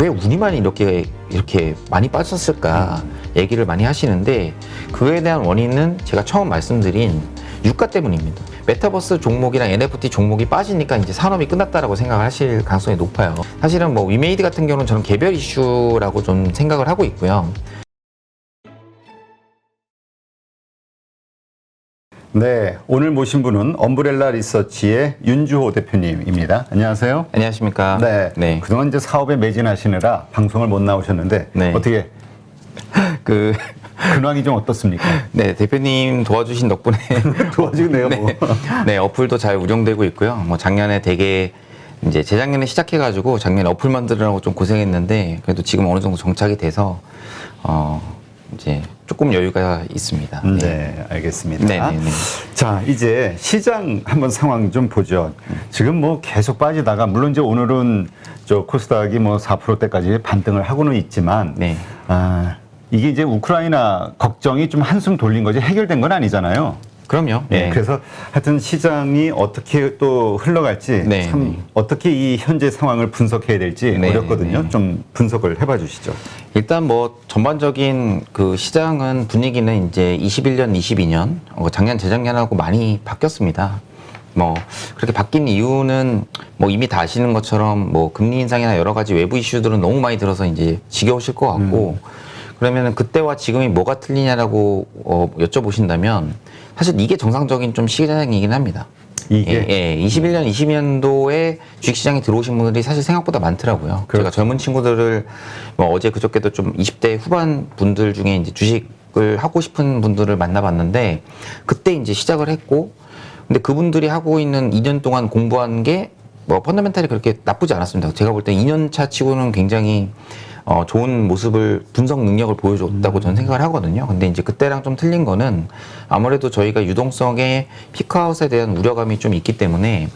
왜 운이만 이렇게 많이 빠졌을까 얘기를 많이 하시는데 그에 대한 원인은 제가 처음 말씀드린 유가 때문입니다. 메타버스 종목이랑 NFT 종목이 빠지니까 이제 산업이 끝났다라고 생각을 하실 가능성이 높아요. 사실은 뭐 위메이드 같은 경우는 저는 개별 이슈라고 좀 생각을 하고 있고요. 네, 오늘 모신 분은 엄브렐라 리서치의 윤주호 대표님입니다. 안녕하세요. 안녕하십니까? 네, 네. 그동안 이제 사업에 매진하시느라 방송을 못 나오셨는데 네. 어떻게 근황이 좀 어떻습니까? 네, 대표님 도와주신 덕분에 도와주네요. 뭐. 네, 어플도 잘 운영되고 있고요. 뭐 작년에 되게 이제 재작년에 시작해가지고 작년에 어플 만들느라고 좀 고생했는데 그래도 지금 어느 정도 정착이 돼서 이제 조금 여유가 있습니다. 네, 알겠습니다. 네, 네, 네. 자, 이제 시장 한번 상황 좀 보죠. 지금 뭐 계속 빠지다가 물론 이제 오늘은 저 코스닥이 뭐 4%대까지 반등을 하고는 있지만 네. 이게 이제 우크라이나 걱정이 좀 한숨 돌린 거지 해결된 건 아니잖아요. 그럼요. 네. 그래서 하여튼 시장이 어떻게 또 흘러갈지 네, 참 네. 어떻게 이 현재 상황을 분석해야 될지 네, 어렵거든요. 네. 좀 분석을 해봐 주시죠. 일단 뭐 전반적인 그 시장은 분위기는 이제 21년, 22년, 작년, 재작년하고 많이 바뀌었습니다. 뭐 그렇게 바뀐 이유는 뭐 이미 다 아시는 것처럼 뭐 금리 인상이나 여러 가지 외부 이슈들은 너무 많이 들어서 이제 지겨우실 것 같고 그러면은 그때와 지금이 뭐가 틀리냐라고 여쭤보신다면 사실 이게 정상적인 좀 시장이긴 합니다. 이게? 예, 21년, 22년도에 주식시장에 들어오신 분들이 사실 생각보다 많더라고요. 그렇죠. 제가 젊은 친구들을 뭐 어제 그저께도 좀 20대 후반 분들 중에 이제 주식을 하고 싶은 분들을 만나봤는데 그때 이제 시작을 했고 근데 그분들이 하고 있는 2년 동안 공부한 게 뭐 펀더멘탈이 그렇게 나쁘지 않았습니다. 제가 볼 때 2년 차 치고는 굉장히 좋은 모습을 분석 능력을 보여줬다고 저는 생각을 하거든요. 근데 이제 그때랑 좀 틀린 거는 아무래도 저희가 유동성의 피크아웃에 대한 우려감이 좀 있기 때문에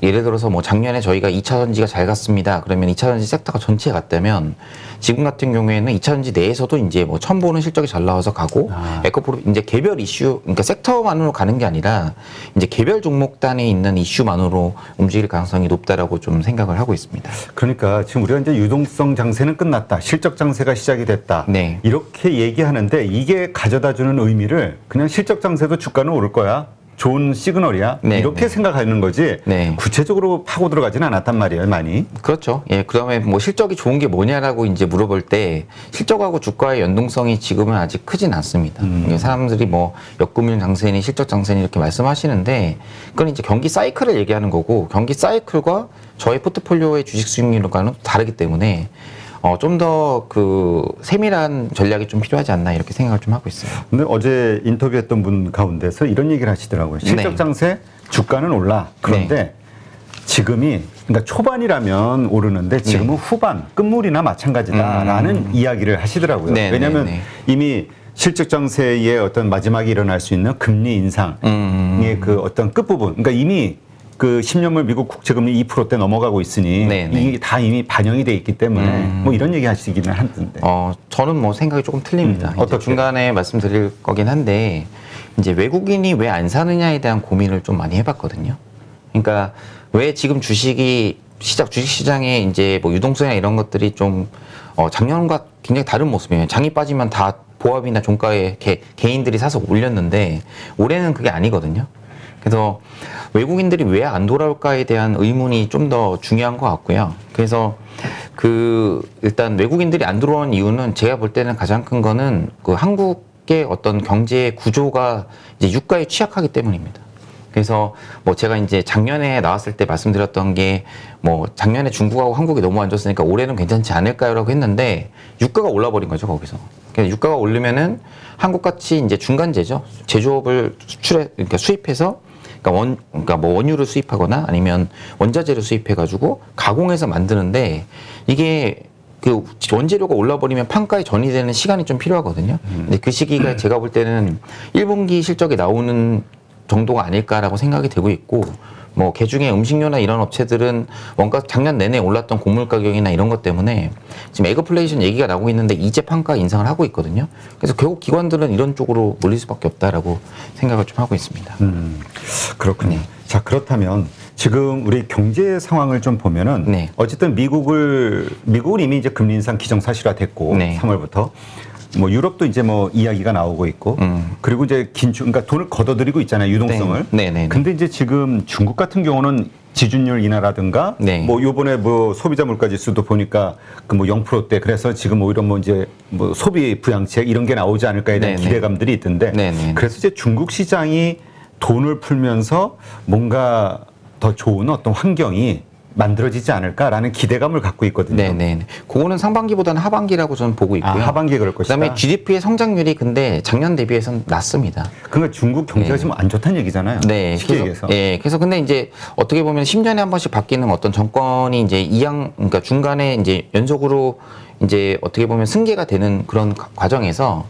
예를 들어서 뭐 작년에 저희가 2차 전지가 잘 갔습니다. 그러면 2차 전지 섹터가 전체에 갔다면 지금 같은 경우에는 2차 전지 내에서도 이제 뭐 처음 보는 실적이 잘 나와서 가고 에코프로 이제 개별 이슈 그러니까 섹터만으로 가는 게 아니라 이제 개별 종목 단에 있는 이슈만으로 움직일 가능성이 높다라고 좀 생각을 하고 있습니다. 그러니까 지금 우리가 이제 유동성 장세는 끝났다. 실적 장세가 시작이 됐다. 네. 이렇게 얘기하는데 이게 가져다주는 의미를 그냥 실적 장세도 주가는 오를 거야. 좋은 시그널이야. 네, 이렇게 네. 생각하는 거지. 네. 구체적으로 파고 들어가지는 않았단 말이에요, 많이. 그렇죠. 예, 그다음에 뭐 실적이 좋은 게 뭐냐라고 이제 물어볼 때 실적하고 주가의 연동성이 지금은 아직 크진 않습니다. 이게 사람들이 뭐 역금융 장세니 실적 장세니 이렇게 말씀하시는데 그건 이제 경기 사이클을 얘기하는 거고 경기 사이클과 저의 포트폴리오의 주식 수익률과는 다르기 때문에 좀 더 그 세밀한 전략이 좀 필요하지 않나 이렇게 생각을 좀 하고 있어요. 근데 어제 인터뷰했던 분 가운데서 이런 얘기를 하시더라고요. 실적 네. 장세 주가는 올라. 그런데 지금이 그러니까 초반이라면 오르는데 지금은 후반 끝물이나 마찬가지다라는 이야기를 하시더라고요. 네, 왜냐하면 네, 네. 이미 실적 장세의 어떤 마지막에 일어날 수 있는 금리 인상의 그 어떤 끝부분, 그러니까 이미 그 10년물 미국 국채금리 2%대 넘어가고 있으니 네, 네. 이게 다 이미 반영이 돼 있기 때문에 뭐 이런 얘기 하시기는 하던데. 저는 뭐 생각이 조금 틀립니다. 이제 어떻게? 중간에 말씀드릴 거긴 한데 이제 외국인이 왜 안 사느냐에 대한 고민을 좀 많이 해봤거든요. 그러니까 왜 지금 주식 시장에 이제 뭐 유동성이나 이런 것들이 좀 작년과 굉장히 다른 모습이에요. 장이 빠지면 다 보합이나 종가에 개인들이 사서 올렸는데 올해는 그게 아니거든요. 그래서 외국인들이 왜 안 돌아올까에 대한 의문이 좀 더 중요한 것 같고요. 그래서 일단 외국인들이 안 들어오는 이유는 제가 볼 때는 가장 큰 거는 그 한국의 어떤 경제 구조가 이제 유가에 취약하기 때문입니다. 그래서 뭐 제가 이제 작년에 나왔을 때 말씀드렸던 게 뭐 작년에 중국하고 한국이 너무 안 좋았으니까 올해는 괜찮지 않을까요라고 했는데 유가가 올라버린 거죠, 거기서. 그러니까 유가가 오르면은 한국같이 이제 중간재죠. 제조업을 그러니까 수입해서 그러니까 뭐 원유를 수입하거나 아니면 원자재를 수입해가지고 가공해서 만드는데 이게 그 원재료가 올라버리면 판가에 전이되는 시간이 좀 필요하거든요. 근데 그 시기가 제가 볼 때는 1분기 실적이 나오는 정도가 아닐까라고 생각이 되고 있고 뭐 개중에 음식료나 이런 업체들은 원가 작년 내내 올랐던 곡물 가격이나 이런 것 때문에 지금 에그플레이션 얘기가 나오고 있는데 이제 판가 인상을 하고 있거든요. 그래서 결국 기관들은 이런 쪽으로 몰릴 수밖에 없다라고 생각을 좀 하고 있습니다. 그렇군요. 네. 자, 그렇다면 지금 우리 경제 상황을 좀 보면은 네. 어쨌든 미국은 이미 이제 금리 인상 기정사실화됐고 네. 3월부터 뭐 유럽도 이제 뭐 이야기가 나오고 있고 그리고 이제 긴축 그러니까 돈을 걷어들이고 있잖아요, 유동성을. 네. 네. 근데 이제 지금 중국 같은 경우는 지준율 인하라든가 네. 뭐 요번에 뭐 소비자 물가 지수도 보니까 그 뭐 0%대 그래서 지금 오히려 뭐 이제 뭐 소비 부양책 이런 게 나오지 않을까에 대한 네. 기대감들이 있던데 네. 그래서 이제 중국 시장이 돈을 풀면서 뭔가 더 좋은 어떤 환경이 만들어지지 않을까라는 기대감을 갖고 있거든요. 네네. 그거는 상반기보다는 하반기라고 저는 보고 있고요. 하반기에 그럴 것이다. 그다음에 GDP의 성장률이 근데 작년 대비해서는 낮습니다. 그러니까 중국 경제가 네. 지금 안 좋다는 얘기잖아요. 네. 쉽게 얘기해서. 그래서 근데 이제 어떻게 보면 10년에 한 번씩 바뀌는 어떤 정권이 이제 그러니까 중간에 이제 연속으로 이제 어떻게 보면 승계가 되는 그런 과정에서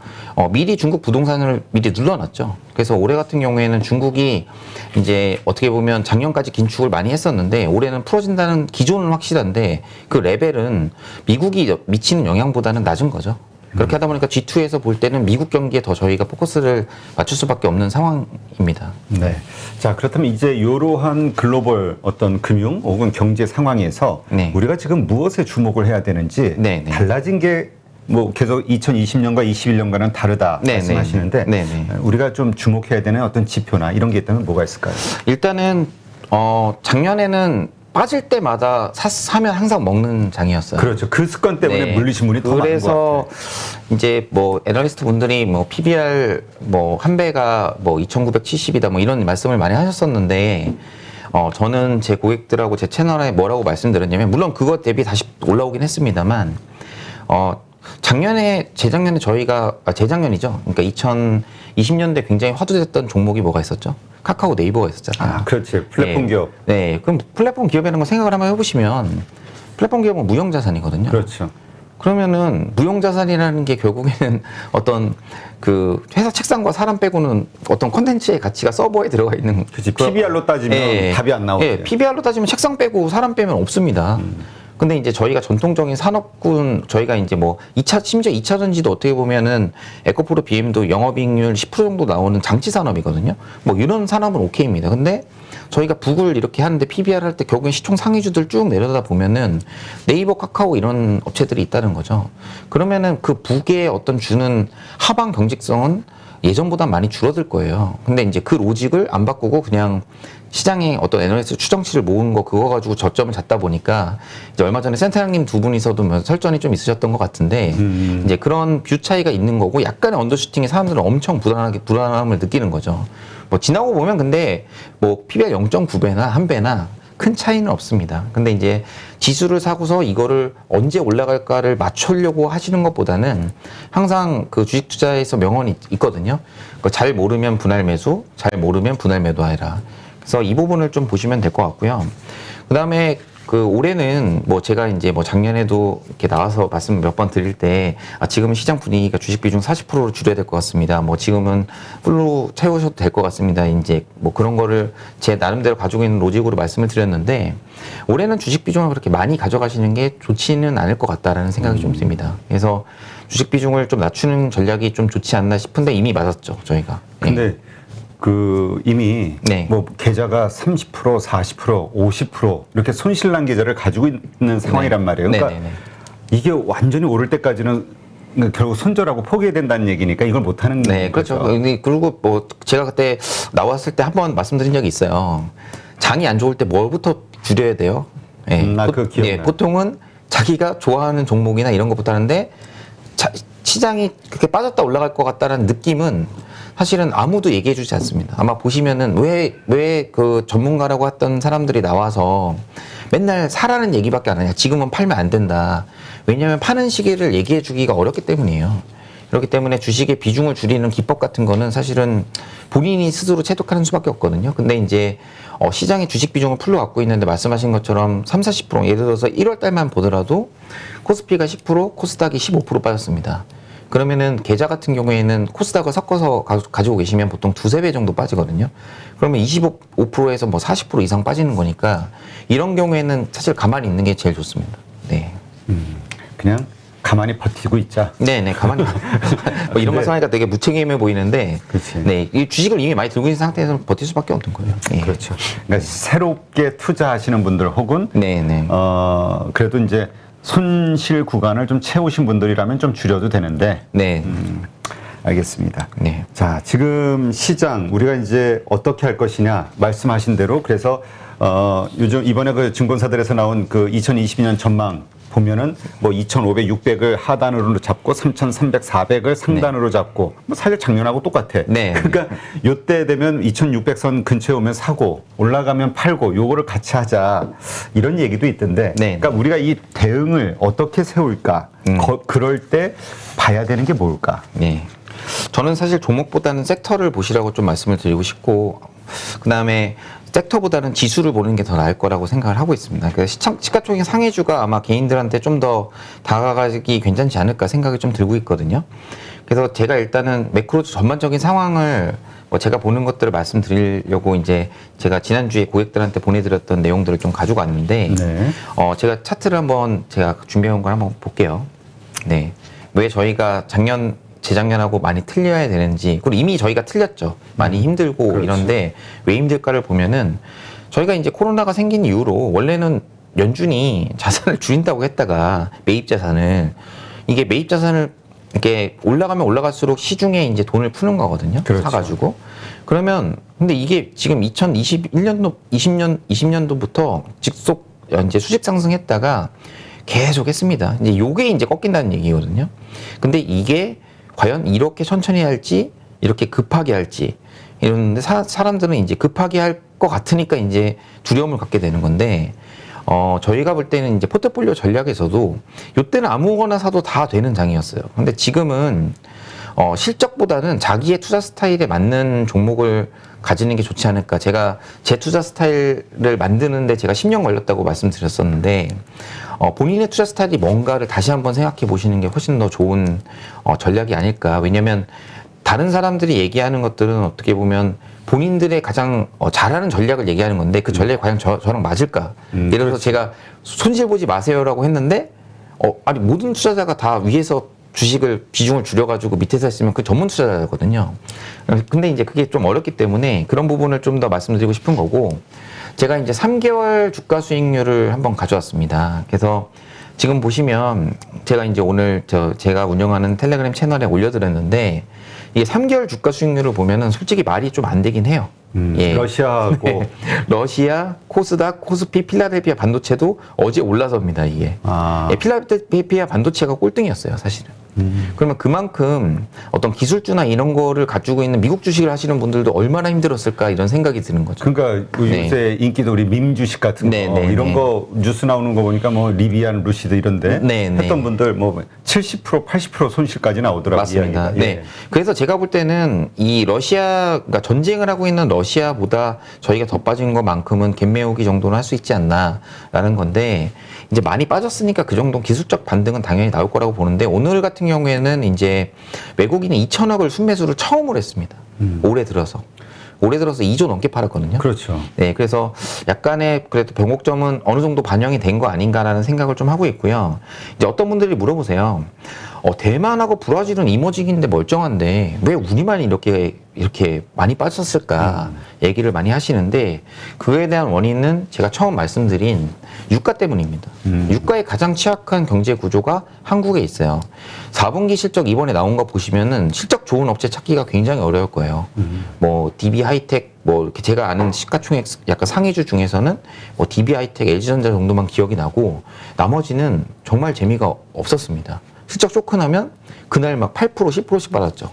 미리 중국 부동산을 미리 눌러놨죠. 그래서 올해 같은 경우에는 중국이 이제 어떻게 보면 작년까지 긴축을 많이 했었는데 올해는 풀어진다는 기조는 확실한데 그 레벨은 미국이 미치는 영향보다는 낮은 거죠. 그렇게 하다 보니까 G2에서 볼 때는 미국 경기에 더 저희가 포커스를 맞출 수밖에 없는 상황입니다. 네. 자, 그렇다면 이제 이러한 글로벌 어떤 금융 혹은 경제 상황에서 네. 우리가 지금 무엇에 주목을 해야 되는지 네. 달라진 게 뭐 계속 2020년과 21년과는 다르다 네. 말씀하시는데 네. 우리가 좀 주목해야 되는 어떤 지표나 이런 게 있다면 뭐가 있을까요? 일단은 작년에는 빠질 때마다 사면 항상 먹는 장이었어요. 그렇죠. 그 습관 때문에 네. 물리신 분이 더 많은 것 그래서 같아요. 이제 뭐 애널리스트 분들이 뭐 PBR 뭐 한 배가 뭐 2,970이다 뭐 이런 말씀을 많이 하셨었는데 저는 제 고객들하고 제 채널에 뭐라고 말씀드렸냐면 물론 그것 대비 다시 올라오긴 했습니다만 재작년에 저희가 재작년이죠. 그러니까 2020년대 굉장히 화두됐던 종목이 뭐가 있었죠? 카카오 네이버가 있었잖아요. 그렇지. 플랫폼 기업. 네, 그럼 플랫폼 기업이라는 거 생각을 한번 해보시면 플랫폼 기업은 무형자산이거든요. 그렇죠. 그러면은 무형자산이라는 게 결국에는 어떤 그 회사 책상과 사람 빼고는 어떤 콘텐츠의 가치가 서버에 들어가 있는. 그렇지. PBR로 따지면 답이 안 나오죠. PBR로 따지면 책상 빼고 사람 빼면 없습니다. 근데 이제 저희가 전통적인 산업군 저희가 이제 뭐 심지어 2차 전지도 어떻게 보면은 에코프로 BM도 영업이익률 10% 정도 나오는 장치 산업이거든요. 뭐 이런 산업은 오케이입니다. 근데 저희가 북을 이렇게 하는데 PBR 할 때 결국엔 시총 상위주들 쭉 내려다 보면은 네이버, 카카오 이런 업체들이 있다는 거죠. 그러면은 그 북의 어떤 주는 하방 경직성은 예전보다 많이 줄어들 거예요. 근데 이제 그 로직을 안 바꾸고 그냥 시장에 어떤 애널리스트 추정치를 모은 거 그거 가지고 저점을 잡다 보니까 이제 얼마 전에 센터장님 두 분이서도 뭐 설전이 좀 있으셨던 것 같은데 이제 그런 뷰 차이가 있는 거고 약간의 언더슈팅에 사람들은 엄청 불안함을 느끼는 거죠. 뭐 지나고 보면 근데 뭐 PBR 0.9배나 1배나 큰 차이는 없습니다. 근데 이제 지수를 사고서 이거를 언제 올라갈까를 맞추려고 하시는 것보다는 항상 그 주식 투자에서 명언이 있거든요. 잘 모르면 분할 매수, 잘 모르면 분할 매도하라. 그래서 이 부분을 좀 보시면 될 것 같고요. 그 다음에 그 올해는 뭐 제가 이제 뭐 작년에도 이렇게 나와서 말씀 몇 번 드릴 때 지금은 시장 분위기가 주식 비중 40%로 줄여야 될 것 같습니다. 뭐 지금은 풀로 채우셔도 될 것 같습니다. 이제 뭐 그런 거를 제 나름대로 가지고 있는 로직으로 말씀을 드렸는데 올해는 주식 비중을 그렇게 많이 가져가시는 게 좋지는 않을 것 같다라는 생각이 좀 듭니다. 그래서 주식 비중을 좀 낮추는 전략이 좀 좋지 않나 싶은데 이미 맞았죠, 저희가. 근데 그 이미 네. 뭐 계좌가 30%, 40%, 50% 이렇게 손실난 계좌를 가지고 있는 상황이란 말이에요. 그러니까 네네네. 이게 완전히 오를 때까지는 결국 손절하고 포기해야 된다는 얘기니까 이걸 못 하는 네, 그렇죠. 그리고 뭐 제가 그때 나왔을 때 한번 말씀드린 적이 있어요. 장이 안 좋을 때 뭐부터 줄여야 돼요? 그거 기억나요. 보통은 자기가 좋아하는 종목이나 이런 것부터 하는데 시장이 그렇게 빠졌다 올라갈 것 같다는 느낌은 사실은 아무도 얘기해 주지 않습니다. 아마 보시면은 왜 그 전문가라고 했던 사람들이 나와서 맨날 사라는 얘기밖에 안 하냐. 지금은 팔면 안 된다. 왜냐하면 파는 시기를 얘기해 주기가 어렵기 때문이에요. 그렇기 때문에 주식의 비중을 줄이는 기법 같은 거는 사실은 본인이 스스로 체득하는 수밖에 없거든요. 근데 이제 시장의 주식 비중을 풀로 갖고 있는데 말씀하신 것처럼 30-40% 예를 들어서 1월 달만 보더라도 코스피가 10%, 코스닥이 15% 빠졌습니다. 그러면은 계좌 같은 경우에는 코스닥을 섞어서 가지고 계시면 보통 2-3배 정도 빠지거든요. 그러면 25%에서 뭐 40% 이상 빠지는 거니까 이런 경우에는 사실 가만히 있는 게 제일 좋습니다. 네. 그냥 가만히 버티고 있자. 네네, 가만히. 뭐 이런 네. 말씀하니까 되게 무책임해 보이는데, 그치. 네, 이 주식을 이미 많이 들고 있는 상태에서 버틸 수밖에 없는 거예요. 예. 그렇죠. 그러니까 새롭게 투자하시는 분들 혹은 네네. 그래도 이제 손실 구간을 좀 채우신 분들이라면 좀 줄여도 되는데. 네. 알겠습니다. 네. 자, 지금 시장 우리가 이제 어떻게 할 것이냐 말씀하신 대로 그래서 요즘 이번에 그 증권사들에서 나온 그 2022년 전망 보면은 뭐 2,500, 600을 하단으로 잡고 3,300, 400을 상단으로 잡고 뭐 사실 작년하고 똑같아. 네. 그러니까 요때 되면 2,600선 근처에 오면 사고 올라가면 팔고 요거를 같이 하자 이런 얘기도 있던데. 네. 그러니까 우리가 이 대응을 어떻게 세울까? 그럴 때 봐야 되는 게 뭘까? 네. 저는 사실 종목보다는 섹터를 보시라고 좀 말씀을 드리고 싶고, 그 다음에 섹터보다는 지수를 보는 게 더 나을 거라고 생각을 하고 있습니다. 그래서 시가총액 상해주가 아마 개인들한테 좀 더 다가가기 괜찮지 않을까 생각이 좀 들고 있거든요. 그래서 제가 일단은 매크로 전반적인 상황을 뭐 제가 보는 것들을 말씀드리려고 이제 제가 지난주에 고객들한테 보내드렸던 내용들을 좀 가지고 왔는데, 네. 제가 차트를 한번 제가 준비해온 걸 한번 볼게요. 네. 왜 저희가 재작년하고 많이 틀려야 되는지, 그리고 이미 저희가 틀렸죠. 많이 힘들고 그렇죠. 이런데 왜 힘들까를 보면은 저희가 이제 코로나가 생긴 이후로 원래는 연준이 자산을 줄인다고 했다가 매입 자산을 이게 매입 자산을 이렇게 올라가면 올라갈수록 시중에 이제 돈을 푸는 거거든요. 그렇죠. 사가지고. 그러면 근데 이게 지금 2020년도부터 직속 이제 수직 상승했다가 계속 했습니다. 이제 요게 이제 꺾인다는 얘기거든요. 근데 이게 과연 이렇게 천천히 할지 이렇게 급하게 할지 이러는데 사람들은 이제 급하게 할 것 같으니까 이제 두려움을 갖게 되는 건데 저희가 볼 때는 이제 포트폴리오 전략에서도 요때는 아무거나 사도 다 되는 장이었어요. 근데 지금은 실적보다는 자기의 투자 스타일에 맞는 종목을 가지는 게 좋지 않을까. 제가 제 투자 스타일을 만드는데 제가 10년 걸렸다고 말씀드렸었는데 본인의 투자 스타일이 뭔가를 다시 한번 생각해 보시는 게 훨씬 더 좋은 전략이 아닐까. 왜냐하면 다른 사람들이 얘기하는 것들은 어떻게 보면 본인들의 가장 잘하는 전략을 얘기하는 건데 그 전략이 과연 저랑 맞을까. 예를 들어서 제가 손실 보지 마세요라고 했는데 아니 모든 투자자가 다 위에서 주식을 비중을 줄여가지고 밑에서 했으면 그 전문 투자자거든요. 근데 이제 그게 좀 어렵기 때문에 그런 부분을 좀 더 말씀드리고 싶은 거고, 제가 이제 3개월 주가 수익률을 한번 가져왔습니다. 그래서 지금 보시면 제가 이제 오늘 제가 운영하는 텔레그램 채널에 올려드렸는데 이게 3개월 주가 수익률을 보면은 솔직히 말이 좀 안 되긴 해요. 예. 러시아하고 러시아, 코스닥, 코스피, 필라델피아 반도체도 어제 올라섭니다, 이게. 예, 필라델피아 반도체가 꼴등이었어요, 사실은. 그러면 그만큼 어떤 기술주나 이런 거를 가지고 있는 미국 주식을 하시는 분들도 얼마나 힘들었을까 이런 생각이 드는 거죠. 그러니까 네. 요새 인기도 우리 밈 주식 같은 거 네, 네, 이런 네. 거 뉴스 나오는 거 보니까 뭐 리비안, 루시드 이런데 네, 네. 했던 분들 뭐 70%, 80% 손실까지 나오더라고요. 맞습니다. 이야기가. 네. 예. 그래서 제가 볼 때는 이 러시아, 그러니까 전쟁을 하고 있는 러시아보다 저희가 더 빠진 것만큼은 갭매우기 정도는 할 수 있지 않나라는 건데, 이제 많이 빠졌으니까 그 정도 기술적 반등은 당연히 나올 거라고 보는데, 오늘 같은 경우에는 이제 외국인이 2천억을 순매수를 처음으로 했습니다. 올해 들어서 2조 넘게 팔았거든요. 그렇죠. 네, 그래서 약간의 그래도 변곡점은 어느 정도 반영이 된 거 아닌가라는 생각을 좀 하고 있고요. 이제 어떤 분들이 물어보세요. 대만하고 브라질은 이머징인데 멀쩡한데 왜 우리만 이렇게 많이 빠졌을까 얘기를 많이 하시는데, 그에 대한 원인은 제가 처음 말씀드린 유가 때문입니다. 유가에 가장 취약한 경제 구조가 한국에 있어요. 4분기 실적 이번에 나온 거 보시면은 실적 좋은 업체 찾기가 굉장히 어려울 거예요. 뭐 DB 하이텍, 뭐 이렇게 제가 아는 시가총액 약간 상위주 중에서는 뭐 DB 하이텍, LG전자 정도만 기억이 나고 나머지는 정말 재미가 없었습니다. 실적 쇼크나면 그날 막 8%, 10%씩 받았죠.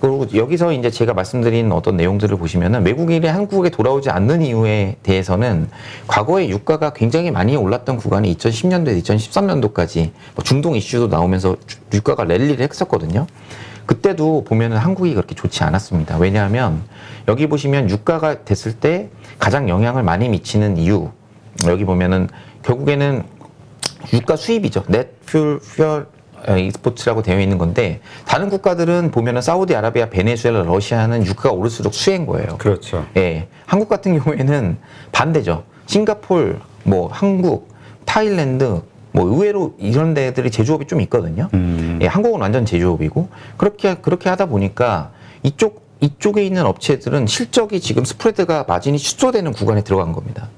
그리고 여기서 이제 제가 말씀드린 어떤 내용들을 보시면은 외국인이 한국에 돌아오지 않는 이유에 대해서는 과거에 유가가 굉장히 많이 올랐던 구간이 2010년도에 2013년도까지 뭐 중동 이슈도 나오면서 유가가 랠리를 했었거든요. 그때도 보면은 한국이 그렇게 좋지 않았습니다. 왜냐하면 여기 보시면 유가가 됐을 때 가장 영향을 많이 미치는 이유, 여기 보면은 결국에는 유가 수입이죠. 넷 퓨얼 익스포트라고 되어 있는 건데, 다른 국가들은 보면은 사우디아라비아, 베네수엘라, 러시아는 유가가 오를수록 수혜인 거예요. 그렇죠. 예. 한국 같은 경우에는 반대죠. 싱가폴, 뭐 한국, 타일랜드, 뭐 의외로 이런 데들이 제조업이 좀 있거든요. 예, 한국은 완전 제조업이고 그렇게 하다 보니까 이쪽에 있는 업체들은 실적이 지금 스프레드가 마진이 축소되는 구간에 들어간 겁니다.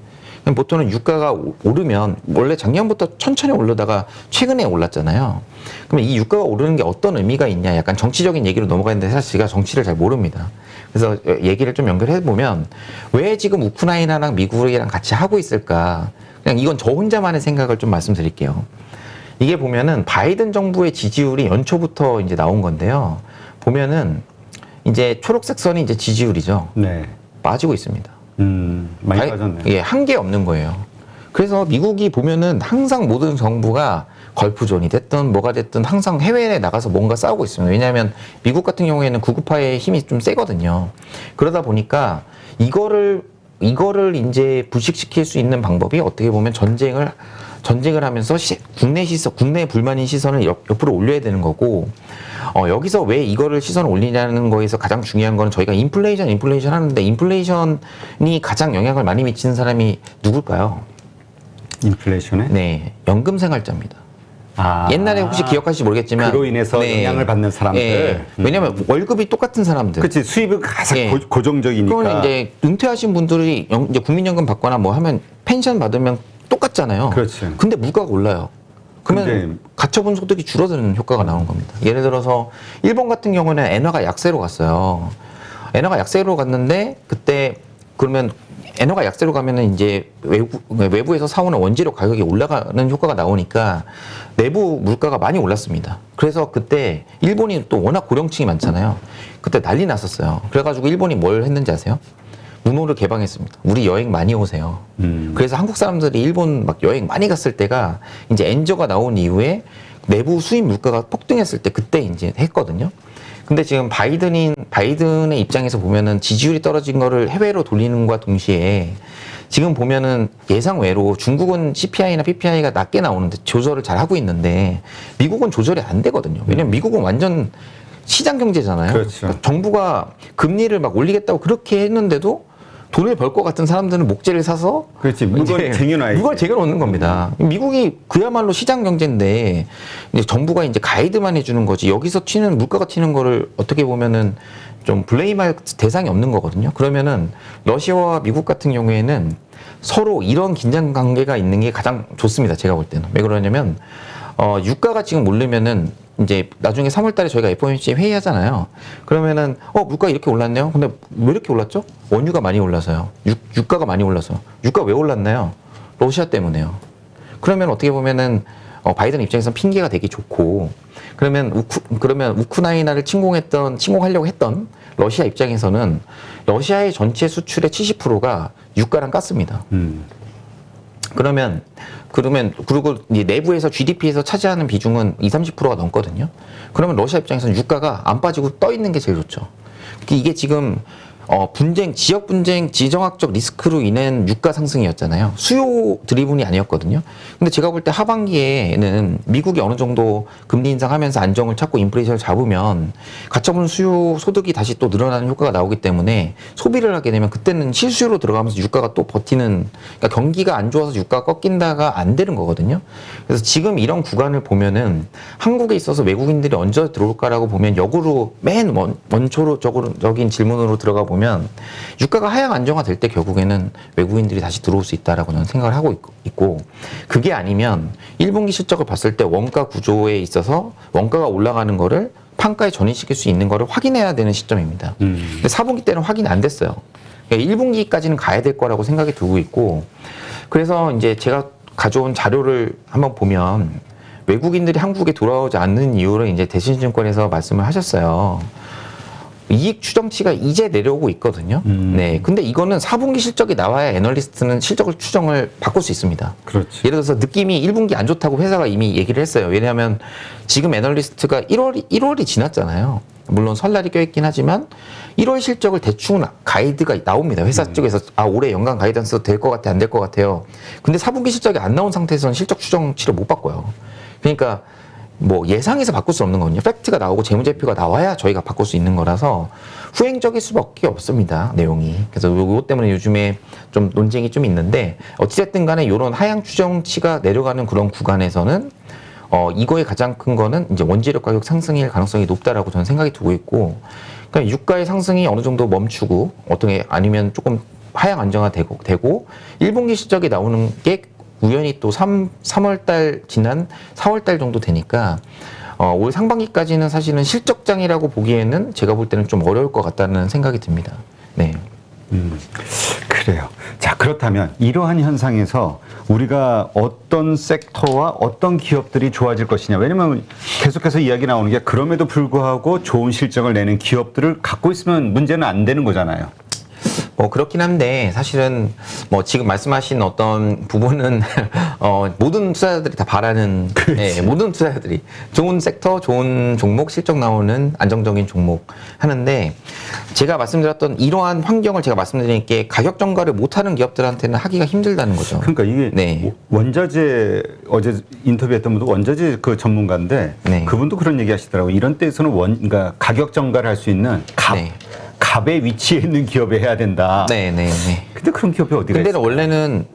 그럼 보통은 유가가 오르면 원래 작년부터 천천히 오르다가 최근에 올랐잖아요. 그러면 이 유가가 오르는 게 어떤 의미가 있냐, 약간 정치적인 얘기로 넘어가는데 사실 제가 정치를 잘 모릅니다. 그래서 얘기를 좀 연결해 보면 왜 지금 우크라이나랑 미국이랑 같이 하고 있을까? 그냥 이건 저 혼자만의 생각을 좀 말씀드릴게요. 이게 보면은 바이든 정부의 지지율이 연초부터 이제 나온 건데요. 보면은 이제 초록색 선이 이제 지지율이죠. 네. 빠지고 있습니다. 많이 빠졌네요. 예, 한계 없는 거예요. 그래서 미국이 보면은 항상 모든 정부가 걸프존이 됐든 뭐가 됐든 항상 해외에 나가서 뭔가 싸우고 있습니다. 왜냐하면 미국 같은 경우에는 구구파의 힘이 좀 세거든요. 그러다 보니까 이거를 이제 부식시킬 수 있는 방법이 어떻게 보면 전쟁을 하면서 국내 불만인 시선을 옆으로 올려야 되는 거고, 여기서 왜 이거를 시선을 올리냐는 거에서 가장 중요한 거는 저희가 인플레이션 하는데 인플레이션이 가장 영향을 많이 미치는 사람이 누굴까요? 인플레이션에? 네, 연금 생활자입니다. 아. 옛날에 혹시 기억하실지 모르겠지만 그로 인해서 영향을 받는 사람들. 네. 왜냐하면 월급이 똑같은 사람들. 그렇지, 수입이 가장 예. 고정적이니까. 그러면 이제 은퇴하신 분들이 이제 국민연금 받거나 뭐 하면 펜션 받으면 똑같잖아요. 그렇지. 근데 물가가 올라요. 그러면 근데 가처분 소득이 줄어드는 효과가 나오는 겁니다. 예를 들어서 일본 같은 경우는 엔화가 약세로 갔어요. 엔화가 약세로 갔는데 그때 그러면 엔화가 약세로 가면은 이제 외부에서 사오는 원재료 가격이 올라가는 효과가 나오니까 내부 물가가 많이 올랐습니다. 그래서 그때 일본이 또 워낙 고령층이 많잖아요. 그때 난리 났었어요. 그래가지고 일본이 뭘 했는지 아세요? 문호를 개방했습니다. 우리 여행 많이 오세요. 그래서 한국 사람들이 일본 막 여행 많이 갔을 때가 이제 엔저가 나온 이후에 내부 수입 물가가 폭등했을 때 그때 이제 했거든요. 근데 지금 바이든의 입장에서 보면은 지지율이 떨어진 거를 해외로 돌리는 것과 동시에 지금 보면은 예상외로 중국은 CPI나 PPI가 낮게 나오는데 조절을 잘 하고 있는데 미국은 조절이 안 되거든요. 왜냐면 미국은 완전 시장 경제잖아요. 그렇죠. 그러니까 정부가 금리를 막 올리겠다고 그렇게 했는데도 돈을 벌 것 같은 사람들은 목재를 사서 그렇지, 물건 쟁여놔야지. 물건을 쟁여놓는 겁니다. 미국이 그야말로 시장 경제인데 이제 정부가 이제 가이드만 해주는 거지 여기서 튀는 물가가 튀는 거를 어떻게 보면은 좀 블레임할 대상이 없는 거거든요. 그러면은 러시아와 미국 같은 경우에는 서로 이런 긴장 관계가 있는 게 가장 좋습니다. 제가 볼 때는. 왜 그러냐면 유가가 지금 오르면은 이제 나중에 3월 달에 저희가 FOMC 회의하잖아요. 그러면은 물가 이렇게 올랐네요. 근데 왜 이렇게 올랐죠? 원유가 많이 올라서요. 유가가 많이 올라서. 유가 왜 올랐나요? 러시아 때문에요. 그러면 어떻게 보면은 바이든 입장에서는 핑계가 되게 좋고 그러면 우크라이나를 침공하려고 했던 러시아 입장에서는 러시아의 전체 수출의 70%가 유가랑 가스입니다. 그러면 그리고 이제 내부에서 GDP에서 차지하는 비중은 20-30%가 넘거든요. 그러면 러시아 입장에서는 유가가 안 빠지고 떠 있는 게 제일 좋죠. 이게 지금 지역 분쟁, 지정학적 리스크로 인한 유가 상승이었잖아요. 수요 드리븐이 아니었거든요. 근데 제가 볼 때 하반기에는 미국이 어느 정도 금리 인상하면서 안정을 찾고 인플레이션을 잡으면 가처분 수요 소득이 다시 또 늘어나는 효과가 나오기 때문에 소비를 하게 되면 그때는 실수요로 들어가면서 유가가 또 버티는, 그러니까 경기가 안 좋아서 유가가 꺾인다가 안 되는 거거든요. 그래서 지금 이런 구간을 보면은 한국에 있어서 외국인들이 언제 들어올까라고 보면 역으로 맨 원초적인 질문으로 들어가 보면 유가가 하향 안정화될 때 결국에는 외국인들이 다시 들어올 수 있다라고 저는 생각을 하고 있고, 그게 아니면 1분기 실적을 봤을 때 원가 구조에 있어서 원가가 올라가는 거를 판가에 전이시킬 수 있는 거를 확인해야 되는 시점입니다. 근데 4분기 때는 확인 안 됐어요. 그러니까 1분기까지는 가야 될 거라고 생각이 들고 있고, 그래서 이제 제가 가져온 자료를 한번 보면 외국인들이 한국에 돌아오지 않는 이유를 이제 대신증권에서 말씀을 하셨어요. 이익 추정치가 이제 내려오고 있거든요. 네. 근데 이거는 4분기 실적이 나와야 애널리스트는 실적을 추정을 바꿀 수 있습니다. 그렇지. 예를 들어서 느낌이 1분기 안 좋다고 회사가 이미 얘기를 했어요. 왜냐하면 지금 애널리스트가 1월이 지났잖아요. 물론 설날이 껴있긴 하지만 1월 실적을 대충 가이드가 나옵니다. 회사 쪽에서 올해 연간 가이던스 될 것 같아, 안 될 것 같아요. 근데 4분기 실적이 안 나온 상태에서는 실적 추정치를 못 바꿔요. 그러니까 뭐 예상해서 바꿀 수 없는 거거든요. 팩트가 나오고 재무제표가 나와야 저희가 바꿀 수 있는 거라서 후행적일 수밖에 없습니다. 내용이. 그래서 요거 때문에 요즘에 좀 논쟁이 좀 있는데 어찌됐든 간에 이런 하향 추정치가 내려가는 그런 구간에서는 이거의 가장 큰 거는 이제 원재료 가격 상승일 가능성이 높다라고 저는 생각이 두고 있고, 그러니까 유가의 상승이 어느 정도 멈추고 어떻게 아니면 조금 하향 안정화되고 1분기 실적이 나오는 게 우연히 또 3월 달 지난 4월 달 정도 되니까 올 상반기까지는 사실은 실적장이라고 보기에는 제가 볼 때는 좀 어려울 것 같다는 생각이 듭니다. 네. 그래요. 자, 그렇다면 이러한 현상에서 우리가 어떤 섹터와 어떤 기업들이 좋아질 것이냐. 왜냐면 계속해서 이야기 나오는 게 그럼에도 불구하고 좋은 실적을 내는 기업들을 갖고 있으면 문제는 안 되는 거잖아요. 뭐 그렇긴 한데 사실은 뭐 지금 말씀하신 어떤 부분은 모든 투자자들이 다 바라는 모든 투자자들이 좋은 섹터, 좋은 종목, 실적 나오는 안정적인 종목 하는데, 제가 말씀드렸던 이러한 환경을 제가 말씀드린 게 가격 전가를 못하는 기업들한테는 하기가 힘들다는 거죠. 그러니까 이게 네. 원자재 어제 인터뷰했던 분도 원자재 그 전문가인데 네. 그분도 그런 얘기 하시더라고요. 이런 때에서는 그러니까 가격 전가를 할 수 있는 갑의 위치에 있는 기업에 해야 된다. 네네네. 근데 그런 기업이 어디가 근데 있어요?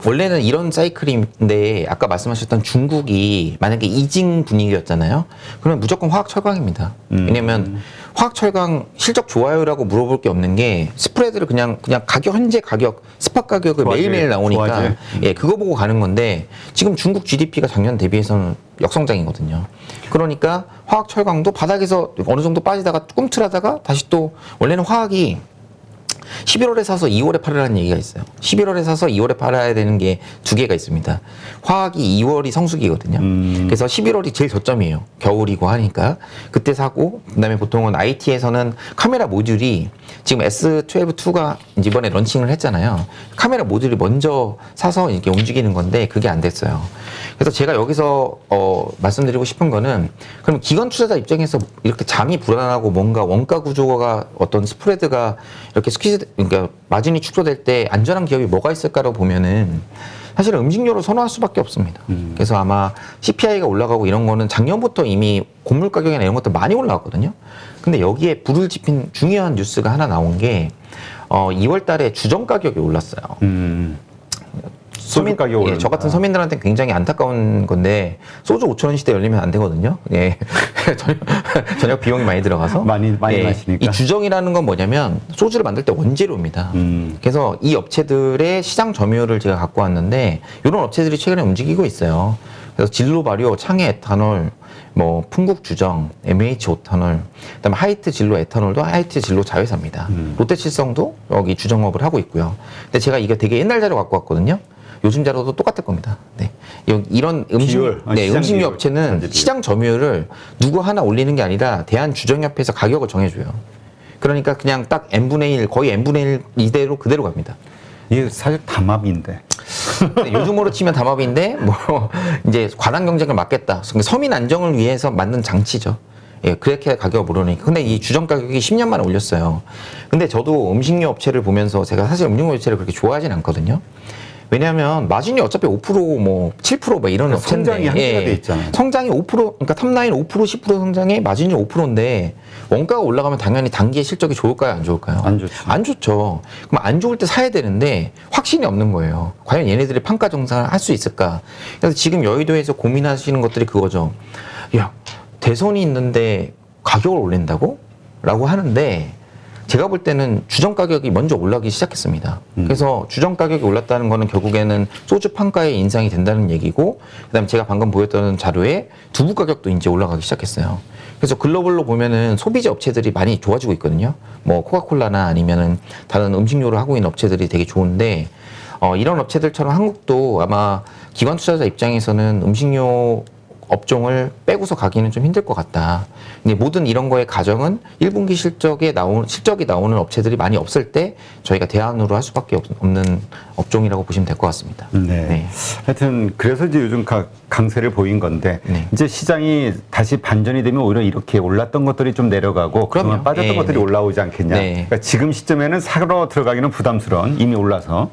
원래는 이런 사이클인데 아까 말씀하셨던 중국이 만약에 이징 분위기였잖아요. 그러면 무조건 화학 철강입니다. 왜냐면 화학 철강 실적 좋아요라고 물어볼 게 없는 게 스프레드를 그냥 가격 현재 가격 스팟 가격을 매일매일 나오니까 예, 그거 보고 가는 건데 지금 중국 GDP가 작년 대비해서는 역성장이거든요. 그러니까 화학 철강도 바닥에서 어느 정도 빠지다가 꿈틀하다가 다시 또 원래는 화학이 11월에 사서 2월에 팔으라는 얘기가 있어요. 11월에 사서 2월에 팔아야 되는 게 두 개가 있습니다. 화학이 2월이 성수기거든요. 그래서 11월이 제일 저점이에요. 겨울이고 하니까. 그때 사고, 그 다음에 보통은 IT에서는 카메라 모듈이 지금 S12-2가 이번에 런칭을 했잖아요. 카메라 모듈이 먼저 사서 이렇게 움직이는 건데 그게 안 됐어요. 그래서 제가 여기서 말씀드리고 싶은 거는, 그럼 기관 투자자 입장에서 이렇게 장이 불안하고 뭔가 원가 구조가 어떤 스프레드가 이렇게 그러니까 마진이 축소될 때 안전한 기업이 뭐가 있을까로 보면은 사실은 음식료를 선호할 수밖에 없습니다. 그래서 아마 CPI가 올라가고 이런 거는 작년부터 이미 곡물 가격이나 이런 것도 많이 올라왔거든요. 근데 여기에 불을 지핀 중요한 뉴스가 하나 나온 게 2월 달에 주정 가격이 올랐어요. 소주 가격 오르는. 예, 저 같은 서민들한테 굉장히 안타까운 건데 소주 5,000원 시대 열리면 안 되거든요. 예. 저녁 비용이 많이 들어가서 많이 예, 마시니까. 이 주정이라는 건 뭐냐면 소주를 만들 때 원재료입니다. 그래서 이 업체들의 시장 점유율을 제가 갖고 왔는데 이런 업체들이 최근에 움직이고 있어요. 그래서 진로 발효, 창해 에탄올, 뭐 풍국 주정, MH 오탄올, 그다음에 하이트 진로 에탄올도 하이트 진로 자회사입니다. 롯데칠성도 여기 주정업을 하고 있고요. 근데 제가 이거 되게 옛날 자료 갖고 왔거든요. 요즘 자료도 똑같을 겁니다. 네. 이런 비율, 음식료 비율, 업체는 비율. 시장 점유율을 누구 하나 올리는 게 아니라 대한주정협회에서 가격을 정해줘요. 그러니까 그냥 딱 n분의 1, 거의 n분의 1 이대로 그대로 갑니다. 이게 사실 담합인데. 네, 요즘으로 치면 담합인데 뭐 이제 과당 경쟁을 막겠다. 그러니까 서민 안정을 위해서 만든 장치죠. 예, 그렇게 가격을 오르니까. 근데 이 주정 가격이 10년 만에 올렸어요. 근데 저도 음식료 업체를 보면서 제가 사실 음식료 업체를 그렇게 좋아하진 않거든요. 왜냐하면 마진이 어차피 5% 뭐 7%뭐 이런 업체인데 성장이 한계가 돼 있잖아요. 성장이 5% 그러니까 탑라인 5% 10% 성장에 마진이 5%인데 원가가 올라가면 당연히 단기에 실적이 좋을까요, 안 좋을까요? 안 좋죠. 안 좋죠. 그럼 안 좋을 때 사야 되는데 확신이 없는 거예요. 과연 얘네들이 판가 정산을 할 수 있을까? 그래서 지금 여의도에서 고민하시는 것들이 그거죠. 야, 대선이 있는데 가격을 올린다고? 라고 하는데 제가 볼 때는 주정 가격이 먼저 올라가기 시작했습니다. 그래서 주정 가격이 올랐다는 거는 결국에는 소주 판가의 인상이 된다는 얘기고, 그다음에 제가 방금 보였던 자료에 두부 가격도 이제 올라가기 시작했어요. 그래서 글로벌로 보면은 소비재 업체들이 많이 좋아지고 있거든요. 뭐 코카콜라나 아니면은 다른 음식료를 하고 있는 업체들이 되게 좋은데, 이런 업체들처럼 한국도 아마 기관 투자자 입장에서는 음식료 업종을 빼고서 가기는 좀 힘들 것 같다. 근데 모든 이런 거의 가정은 1분기 실적이 나오는 업체들이 많이 없을 때 저희가 대안으로 할 수밖에 없는 업종이라고 보시면 될 것 같습니다. 네. 하여튼 그래서 이제 요즘 강세를 보인 건데 이제 시장이 다시 반전이 되면 오히려 이렇게 올랐던 것들이 좀 내려가고 그동안 빠졌던 것들이 올라오지 않겠냐. 그러니까 지금 시점에는 사러 들어가기는 부담스러운, 이미 올라서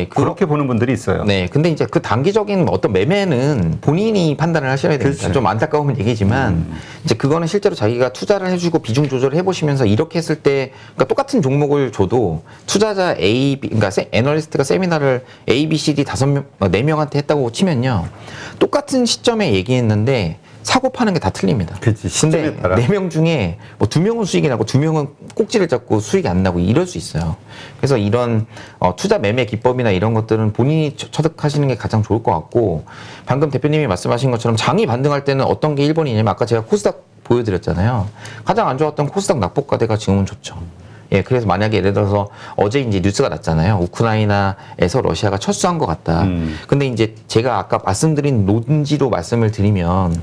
그렇게 보는 분들이 있어요. 네. 근데 이제 그 단기적인 어떤 매매는 본인이 판단을 하셔야 됩니다. 그렇죠. 좀 안타까운 얘기지만 이제 그거는 실제로 자기가 투자를 해주고 비중 조절을 해보시면서 이렇게 했을 때 그러니까 똑같은 종목을 줘도 투자자 A, B, 그러니까 애널리스트가 세미나를 A, B, C, D 4명한테 했다고 치면요. 똑같은 시점에 얘기했는데 사고 파는 게 다 틀립니다. 그치, 시점에 근데 따라. 4명 중에 뭐 2명은 수익이 나고 2명은 꼭지를 잡고 수익이 안 나고 이럴 수 있어요. 그래서 이런 투자 매매 기법이나 이런 것들은 본인이 처득하시는 게 가장 좋을 것 같고 방금 대표님이 말씀하신 것처럼 장이 반등할 때는 어떤 게 1번이냐면 아까 제가 코스닥 보여드렸잖아요. 가장 안 좋았던 코스닥 낙폭과대가 지금은 좋죠. 예, 그래서 만약에 예를 들어서 어제 이제 뉴스가 났잖아요. 우크라이나에서 러시아가 철수한 것 같다. 근데 이제 제가 아까 말씀드린 논지로 말씀을 드리면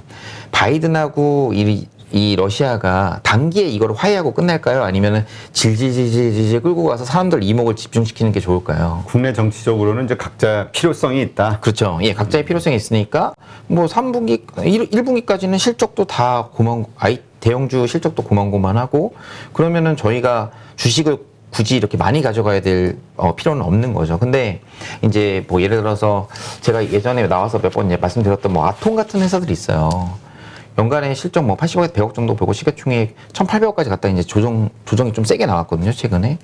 바이든하고 이 러시아가 단기에 이걸 화해하고 끝날까요? 아니면은 질질 끌고 가서 사람들 이목을 집중시키는 게 좋을까요? 국내 정치적으로는 이제 각자 필요성이 있다. 그렇죠. 예, 각자의 필요성이 있으니까 뭐 3분기, 1분기까지는 실적도 다 대형주 실적도 고만고만하고 그러면은 저희가 주식을 굳이 이렇게 많이 가져가야 될 필요는 없는 거죠. 근데 이제 뭐 예를 들어서 제가 예전에 나와서 몇 번 말씀드렸던 뭐 아톰 같은 회사들이 있어요. 연간에 실적 뭐 80억에서 100억 정도 보고 시가총액 1,800억까지 갔다 이제 조정이 좀 세게 나왔거든요, 최근에.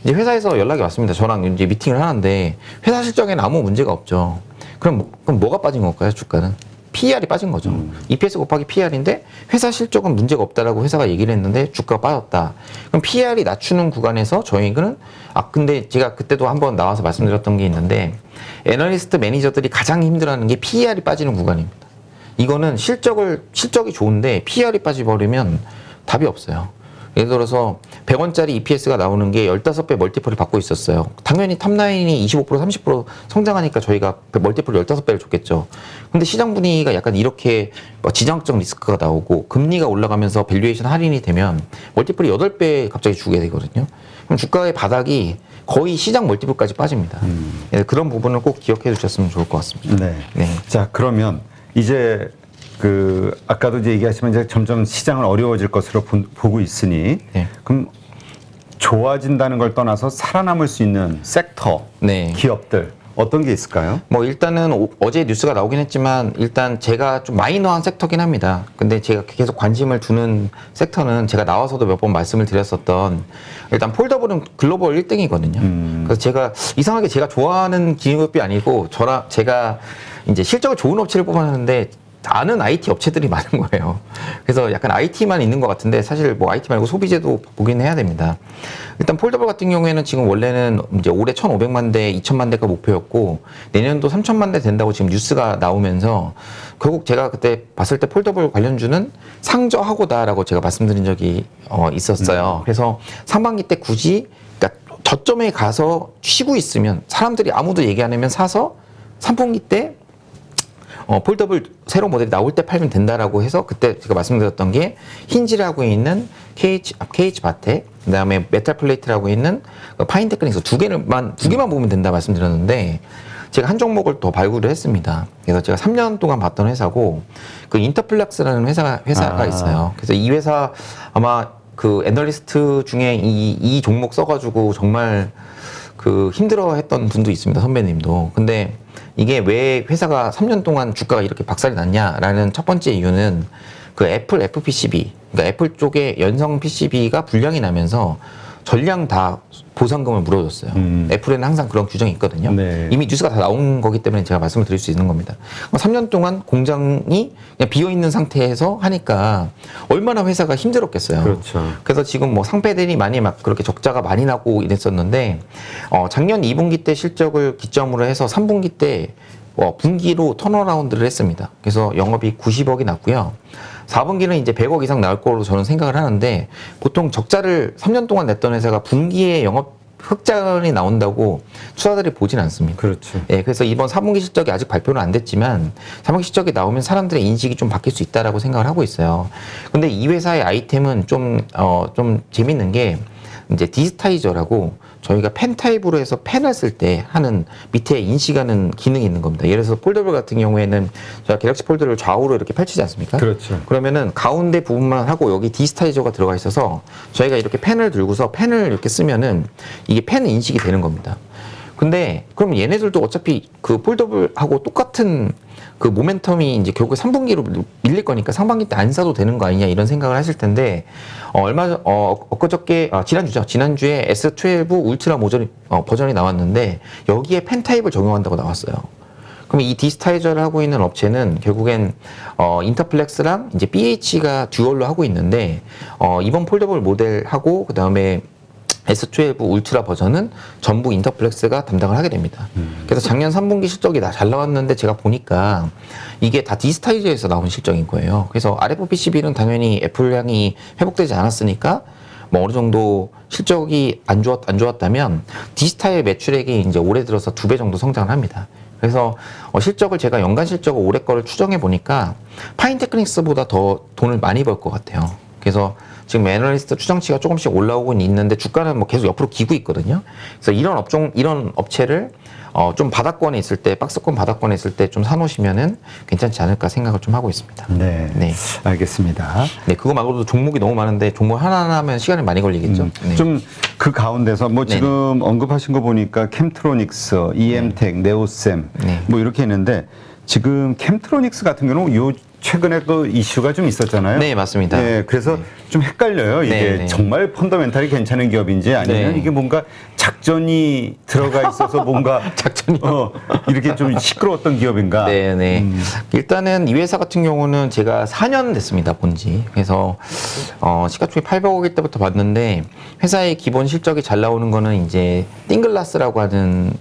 이제 회사에서 연락이 왔습니다. 저랑 이제 미팅을 하는데 회사 실적에는 아무 문제가 없죠. 그럼 뭐가 빠진 걸까요, 주가는? PER이 빠진 거죠. EPS 곱하기 PER인데 회사 실적은 문제가 없다라고 회사가 얘기를 했는데 주가가 빠졌다. 그럼 PER이 낮추는 구간에서 저희는 근데 제가 그때도 한번 나와서 말씀드렸던 게 있는데 애널리스트 매니저들이 가장 힘들어하는 게 PER이 빠지는 구간입니다. 이거는 실적이 좋은데 PER이 빠져버리면 답이 없어요. 예를 들어서 100원짜리 EPS가 나오는 게 15배 멀티플을 받고 있었어요. 당연히 탑라인이 25% 30% 성장하니까 저희가 멀티플 15배를 줬겠죠. 근데 시장 분위기가 약간 이렇게 지정학적 리스크가 나오고 금리가 올라가면서 밸류에이션 할인이 되면 멀티플이 8배 갑자기 주게 되거든요. 그럼 주가의 바닥이 거의 시장 멀티플까지 빠집니다. 예, 그런 부분을 꼭 기억해 주셨으면 좋을 것 같습니다. 네. 네. 자, 그러면 이제 아까도 이제 얘기하시면 이제 점점 시장은 어려워질 것으로 보고 있으니 네. 그럼 좋아진다는 걸 떠나서 살아남을 수 있는 섹터, 네. 기업들 어떤 게 있을까요? 뭐 일단은 어제 뉴스가 나오긴 했지만 일단 제가 좀 마이너한 섹터긴 합니다. 근데 제가 계속 관심을 두는 섹터는 제가 나와서도 몇 번 말씀을 드렸었던 일단 폴더블은 글로벌 1등이거든요. 그래서 제가 이상하게 제가 좋아하는 기업이 아니고 제가 이제 실적을 좋은 업체를 뽑았는데 아는 IT 업체들이 많은 거예요. 그래서 약간 IT만 있는 것 같은데 사실 뭐 IT 말고 소비재도 보긴 해야 됩니다. 일단 폴더블 같은 경우에는 지금 원래는 이제 올해 1,500만 대, 2,000만 대가 목표였고 내년도 3,000만 대 된다고 지금 뉴스가 나오면서 결국 제가 그때 봤을 때 폴더블 관련주는 상저하고다라고 제가 말씀드린 적이 있었어요. 그래서 상반기 때 굳이 그러니까 저점에 가서 쉬고 있으면 사람들이 아무도 얘기 안 하면 사서 3분기 때 폴더블 새로운 모델이 나올 때 팔면 된다라고 해서 그때 제가 말씀드렸던 게 힌지라고 있는 KH 바텍, 그다음에 메탈 플레이트라고 있는 파인 테크닉스 두 개만 보면 된다 말씀드렸는데 제가 한 종목을 더 발굴을 했습니다. 그래서 제가 3년 동안 봤던 회사고 그 인터플렉스라는 회사가 있어요. 그래서 이 회사 아마 그 애널리스트 중에 이 종목 써가지고 정말 힘들어했던 분도 있습니다. 선배님도. 근데 이게 왜 회사가 3년 동안 주가가 이렇게 박살이 났냐라는 첫 번째 이유는 그 애플 FPCB, 그러니까 애플 쪽에 연성 PCB가 불량이 나면서 전량 다 보상금을 물어줬어요. 애플에는 항상 그런 규정이 있거든요. 네. 이미 뉴스가 다 나온 거기 때문에 제가 말씀을 드릴 수 있는 겁니다. 3년 동안 공장이 그냥 비어있는 상태에서 하니까 얼마나 회사가 힘들었겠어요. 그렇죠. 그래서 지금 뭐 상패들이 많이 막 그렇게 적자가 많이 나고 이랬었는데 작년 2분기 때 실적을 기점으로 해서 3분기 때 분기로 턴어라운드를 했습니다. 그래서 영업이 90억이 났고요. 4분기는 이제 100억 이상 나올 거로 저는 생각을 하는데 보통 적자를 3년 동안 냈던 회사가 분기에 영업 흑자이 나온다고 투자들이 보진 않습니다. 그렇죠. 예, 그래서 이번 4분기 실적이 아직 발표는 안 됐지만 3분기 실적이 나오면 사람들의 인식이 좀 바뀔 수 있다라고 생각을 하고 있어요. 근데 이 회사의 아이템은 좀 재밌는 게 이제 디지타이저라고 저희가 펜 타입으로 해서 펜을 쓸 때 하는 밑에 인식하는 기능이 있는 겁니다. 예를 들어서 폴더블 같은 경우에는 저희가 갤럭시 폴더를 좌우로 이렇게 펼치지 않습니까? 그렇죠. 그러면은 가운데 부분만 하고 여기 디지타이저가 들어가 있어서 저희가 이렇게 펜을 들고서 펜을 이렇게 쓰면은 이게 펜 인식이 되는 겁니다. 근데 그럼 얘네들도 어차피 그 폴더블하고 똑같은 그 모멘텀이 이제 결국에 3분기로 밀릴 거니까 상반기 때 안 사도 되는 거 아니냐 이런 생각을 하실 텐데 엊그저께 지난주에 S12 울트라 버전이 나왔는데 여기에 펜 타입을 적용한다고 나왔어요. 그럼 이 디스타이저를 하고 있는 업체는 결국엔 인터플렉스랑 이제 BH가 듀얼로 하고 있는데 이번 폴더블 모델하고 그 다음에 S12 울트라 버전은 전부 인터플렉스가 담당을 하게 됩니다. 그래서 작년 3분기 실적이 잘 나왔는데 제가 보니까 이게 다 디스타이저에서 나온 실적인 거예요. 그래서 RF PCB는 당연히 애플량이 회복되지 않았으니까 뭐 어느 정도 실적이 안 좋았다면 디스타의 매출액이 이제 올해 들어서 2배 정도 성장을 합니다. 그래서 실적을 제가 연간 실적을 올해 거를 추정해 보니까 파인테크닉스보다 더 돈을 많이 벌 것 같아요. 그래서 지금 애널리스트 추정치가 조금씩 올라오고 있는데 주가는 뭐 계속 옆으로 기고 있거든요. 그래서 이런 업체를 좀 바닥권에 있을 때, 박스권 바닥권에 있을 때 좀 사놓으시면은 괜찮지 않을까 생각을 좀 하고 있습니다. 네. 네. 알겠습니다. 네, 그거 말고도 종목이 너무 많은데 종목 하나하나 하면 시간이 많이 걸리겠죠. 네. 좀 그 가운데서 뭐 지금 언급하신 거 보니까 캠트로닉스, EM텍, 네오셈 네. 뭐 이렇게 있는데 지금 캠트로닉스 같은 경우는 요 최근에 그 이슈가 좀 있었잖아요. 네, 맞습니다. 네, 그래서 네. 좀 헷갈려요. 이게 네, 네. 정말 펀더멘탈이 괜찮은 기업인지 아니면 네. 이게 뭔가 작전이 들어가 있어서 뭔가 작전이요? 이렇게 좀 시끄러웠던 기업인가. 네네. 일단은 이 회사 같은 경우는 제가 4년 됐습니다, 본지. 그래서, 시가총액 800억일 때부터 봤는데, 회사의 기본 실적이 잘 나오는 거는 이제, 띵글라스라고 하는,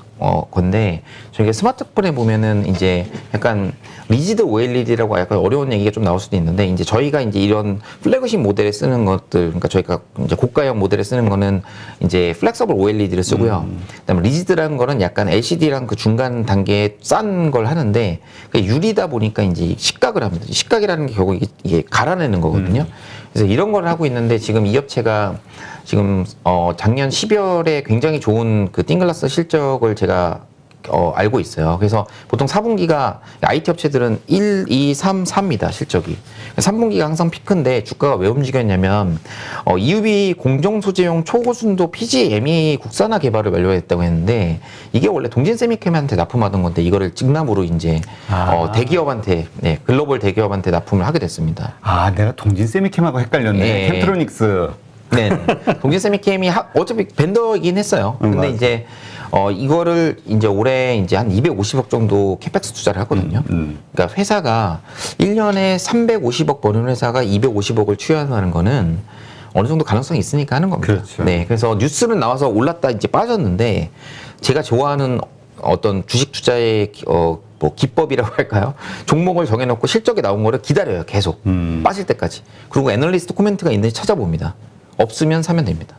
건데, 저희가 스마트폰에 보면은 이제 약간 리지드 OLED라고 약간 어려운 얘기가 좀 나올 수도 있는데, 이제 저희가 이제 이런 플래그십 모델에 쓰는 것들, 그러니까 저희가 이제 고가형 모델에 쓰는 거는 이제 플렉서블 OLED를 쓰고요. 그다음에 리지드라는 거는 약간 LCD랑 그 중간 단계에 싼 걸 하는데, 유리다 보니까 이제 식각을 합니다. 식각이라는 게 결국 이게 갈아내는 거거든요. 그래서 이런 걸 하고 있는데 지금 이 업체가 지금 작년 12월에 굉장히 좋은 그 띵글라스 실적을 제가 알고 있어요. 그래서 보통 4분기가 IT 업체들은 1, 2, 3, 4입니다. 실적이. 3분기가 항상 피크인데 주가가 왜 움직였냐면 EUV 공정 소재용 초고순도 PGME 국산화 개발을 완료했다고 했는데 이게 원래 동진 세미캠한테 납품하던 건데 이거를 직남으로 이제 대기업한테 글로벌 대기업한테 납품을 하게 됐습니다. 아, 내가 동진 세미캠하고 헷갈렸네. 네. 캠트로닉스. 네. 동진 세미캠이 어차피 벤더이긴 했어요. 근데 맞아. 이제 이거를 이제 올해 이제 한 250억 정도 캐펙스 투자를 하거든요. 그러니까 회사가 1년에 350억 버는 회사가 250억을 투여한다는 거는 어느 정도 가능성이 있으니까 하는 겁니다. 그렇죠. 네. 그래서 뉴스는 나와서 올랐다 이제 빠졌는데 제가 좋아하는 어떤 주식 투자의 뭐 기법이라고 할까요? 종목을 정해놓고 실적이 나온 거를 기다려요. 계속. 빠질 때까지. 그리고 애널리스트 코멘트가 있는지 찾아봅니다. 없으면 사면 됩니다.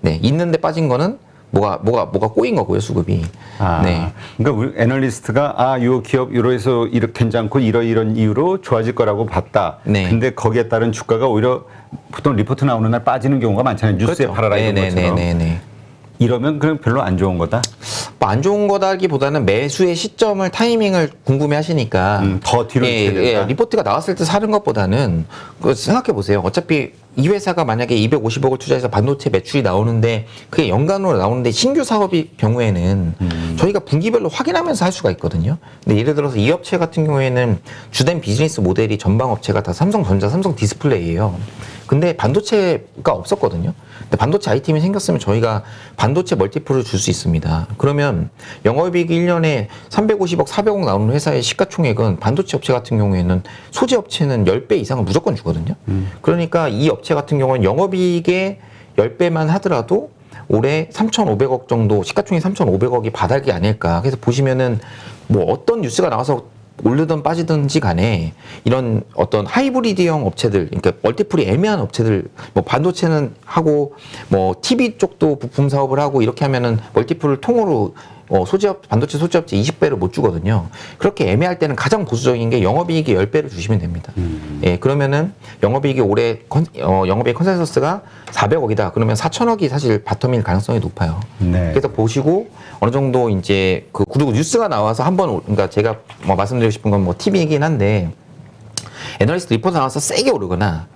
네. 있는데 빠진 거는 뭐가 꼬인 거고요, 수급이. 아, 네. 그러니까 우리 애널리스트가 요 기업 이러해서 이렇게 괜찮고 이런 이유로 좋아질 거라고 봤다. 네. 근데 거기에 따른 주가가 오히려 보통 리포트 나오는 날 빠지는 경우가 많잖아요. 뉴스에 그렇죠. 팔아라 이런 것처럼. 네네네네. 이러면 그럼 별로 안 좋은 거다. 뭐 안 좋은 거다기보다는 매수의 시점을 타이밍을 궁금해 하시니까 더 뒤로 미쳐야 된다. 리포트가 나왔을 때 사는 것보다는 생각해 보세요. 어차피 이 회사가 만약에 250억을 투자해서 반도체 매출이 나오는데 그게 연간으로 나오는데 신규 사업의 경우에는 저희가 분기별로 확인하면서 할 수가 있거든요. 근데 예를 들어서 이 업체 같은 경우에는 주된 비즈니스 모델이 전방 업체가 다 삼성전자, 삼성 디스플레이예요. 근데 반도체가 없었거든요. 근데 반도체 아이템이 생겼으면 저희가 반도체 멀티플을 줄 수 있습니다. 그러면 영업이익이 1년에 350억, 400억 나오는 회사의 시가총액은 반도체 업체 같은 경우에는 소재 업체는 10배 이상을 무조건 주거든요. 그러니까 이 업체 같은 경우는 영업이익의 10배만 하더라도 올해 3,500억 정도, 시가총액 3,500억이 바닥이 아닐까. 그래서 보시면은 뭐 어떤 뉴스가 나와서 오르든 빠지든지 간에 이런 어떤 하이브리드형 업체들, 그러니까 멀티플이 애매한 업체들, 뭐 반도체는 하고 뭐 TV 쪽도 부품 사업을 하고 이렇게 하면은 멀티플을 통으로 반도체 소재업체 20배를 못 주거든요. 그렇게 애매할 때는 가장 보수적인 게 영업이익의 10배를 주시면 됩니다. 예, 그러면은 영업이익이 올해 영업이익 컨센서스가 400억이다. 그러면 4천억이 사실 바텀일 가능성이 높아요. 네. 그래서 보시고 어느 정도 이제 그리고 뉴스가 나와서 한번 그러니까 제가 뭐 말씀드리고 싶은 건 뭐 TV이긴 한데 애널리스트 리포트 나와서 세게 오르거나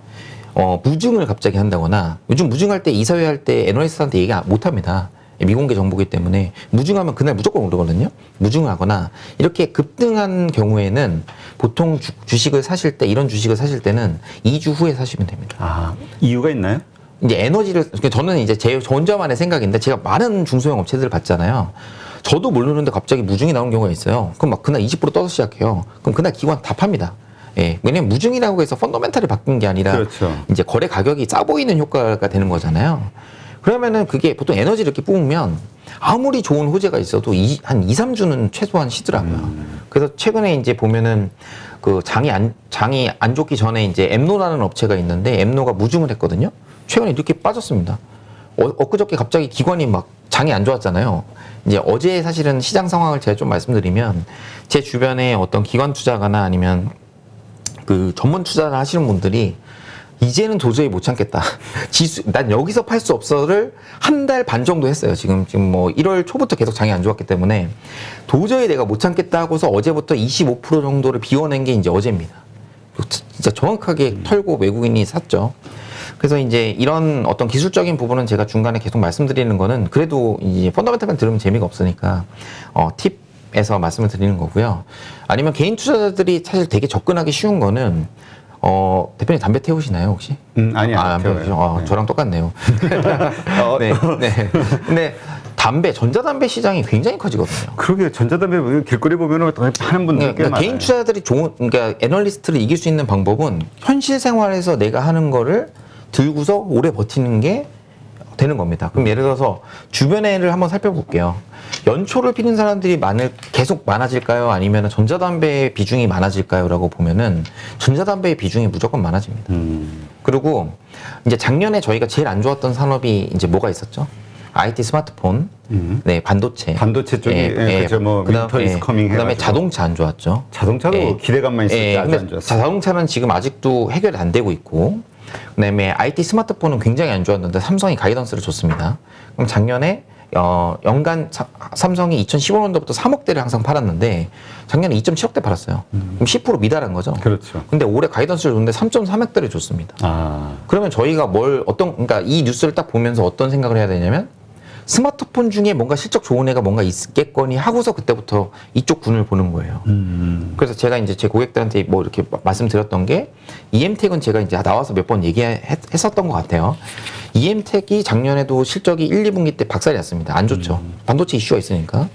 무증을 갑자기 한다거나 요즘 무증할 때 이사회 할 때 애널리스트한테 얘기 못 합니다. 미공개 정보이기 때문에 무증하면 그날 무조건 오르거든요. 무증하거나 이렇게 급등한 경우에는 보통 주식을 사실 때 이런 주식을 사실 때는 2주 후에 사시면 됩니다. 아, 이유가 있나요? 이제 에너지를 저는 이제 저 혼자만의 생각인데 제가 많은 중소형 업체들을 봤잖아요. 저도 모르는데 갑자기 무증이 나오는 경우가 있어요. 그럼 막 그날 20% 떠서 시작해요. 그럼 그날 기관 다 팝니다. 예, 왜냐면 무증이라고 해서 펀더멘탈이 바뀐 게 아니라 그렇죠. 이제 거래 가격이 싸 보이는 효과가 되는 거잖아요. 그러면은 그게 보통 에너지를 이렇게 뿜으면 아무리 좋은 호재가 있어도 한 2, 3주는 최소한 쉬더라고요. 그래서 최근에 이제 보면은 그 장이 안 좋기 전에 이제 엠노라는 업체가 있는데 엠노가 무증을 했거든요. 최근에 이렇게 빠졌습니다. 엊그저께 갑자기 기관이 막 장이 안 좋았잖아요. 이제 어제 사실은 시장 상황을 제가 좀 말씀드리면 제 주변에 어떤 기관 투자가나 아니면 그 전문 투자를 하시는 분들이 이제는 도저히 못 참겠다. 난 여기서 팔 수 없어를 한 달 반 정도 했어요. 지금 뭐 1월 초부터 계속 장이 안 좋았기 때문에 도저히 내가 못 참겠다 하고서 어제부터 25% 정도를 비워낸 게 이제 어제입니다. 진짜 정확하게 털고 외국인이 샀죠. 그래서 이제 이런 어떤 기술적인 부분은 제가 중간에 계속 말씀드리는 거는 그래도 이제 펀더멘탈만 들으면 재미가 없으니까 팁에서 말씀을 드리는 거고요. 아니면 개인 투자자들이 사실 되게 접근하기 쉬운 거는 대표님 담배 태우시나요 혹시? 아니요. 안 태우시죠? 네. 저랑 똑같네요. 네, 네. 근데 전자담배 시장이 굉장히 커지거든요. 그러게 전자담배 길거리 보면은 하는 분들 꽤 그러니까 많아요. 개인 투자자들이 그러니까 애널리스트를 이길 수 있는 방법은 현실 생활에서 내가 하는 거를 들고서 오래 버티는 게 되는 겁니다. 그럼 예를 들어서 주변에를 한번 살펴볼게요. 연초를 피는 사람들이 계속 많아질까요? 아니면 전자담배의 비중이 많아질까요? 라고 보면은 전자담배의 비중이 무조건 많아집니다. 그리고 이제 작년에 저희가 제일 안 좋았던 산업이 이제 뭐가 있었죠? IT 스마트폰, 네, 반도체. 반도체 쪽이 그죠 뭐 윈터 이즈 커밍 그다음에 해가지고. 자동차 안 좋았죠. 자동차도 기대감만 있을 때 아주 근데 안 좋았어요. 자동차는 지금 아직도 해결이 안 되고 있고, 그다음에 IT 스마트폰은 굉장히 안 좋았는데 삼성이 가이던스를 줬습니다. 그럼 작년에 연간 삼성이 2015년도부터 3억대를 항상 팔았는데 작년에 2.7억대 팔았어요. 그럼 10% 미달한 거죠. 그렇죠. 근데 올해 가이던스를 줬는데 3.3억대를 줬습니다. 아, 그러면 저희가 그러니까 이 뉴스를 딱 보면서 어떤 생각을 해야 되냐면 스마트폰 중에 뭔가 실적 좋은 애가 뭔가 있겠거니 하고서 그때부터 이쪽 군을 보는 거예요. 그래서 제가 이제 제 고객들한테 뭐 이렇게 말씀드렸던 게 EM택은 제가 이제 나와서 몇 번 얘기했었던 것 같아요. EM택이 작년에도 실적이 1, 2분기 때 박살이 났습니다. 안 좋죠. 반도체 이슈가 있으니까.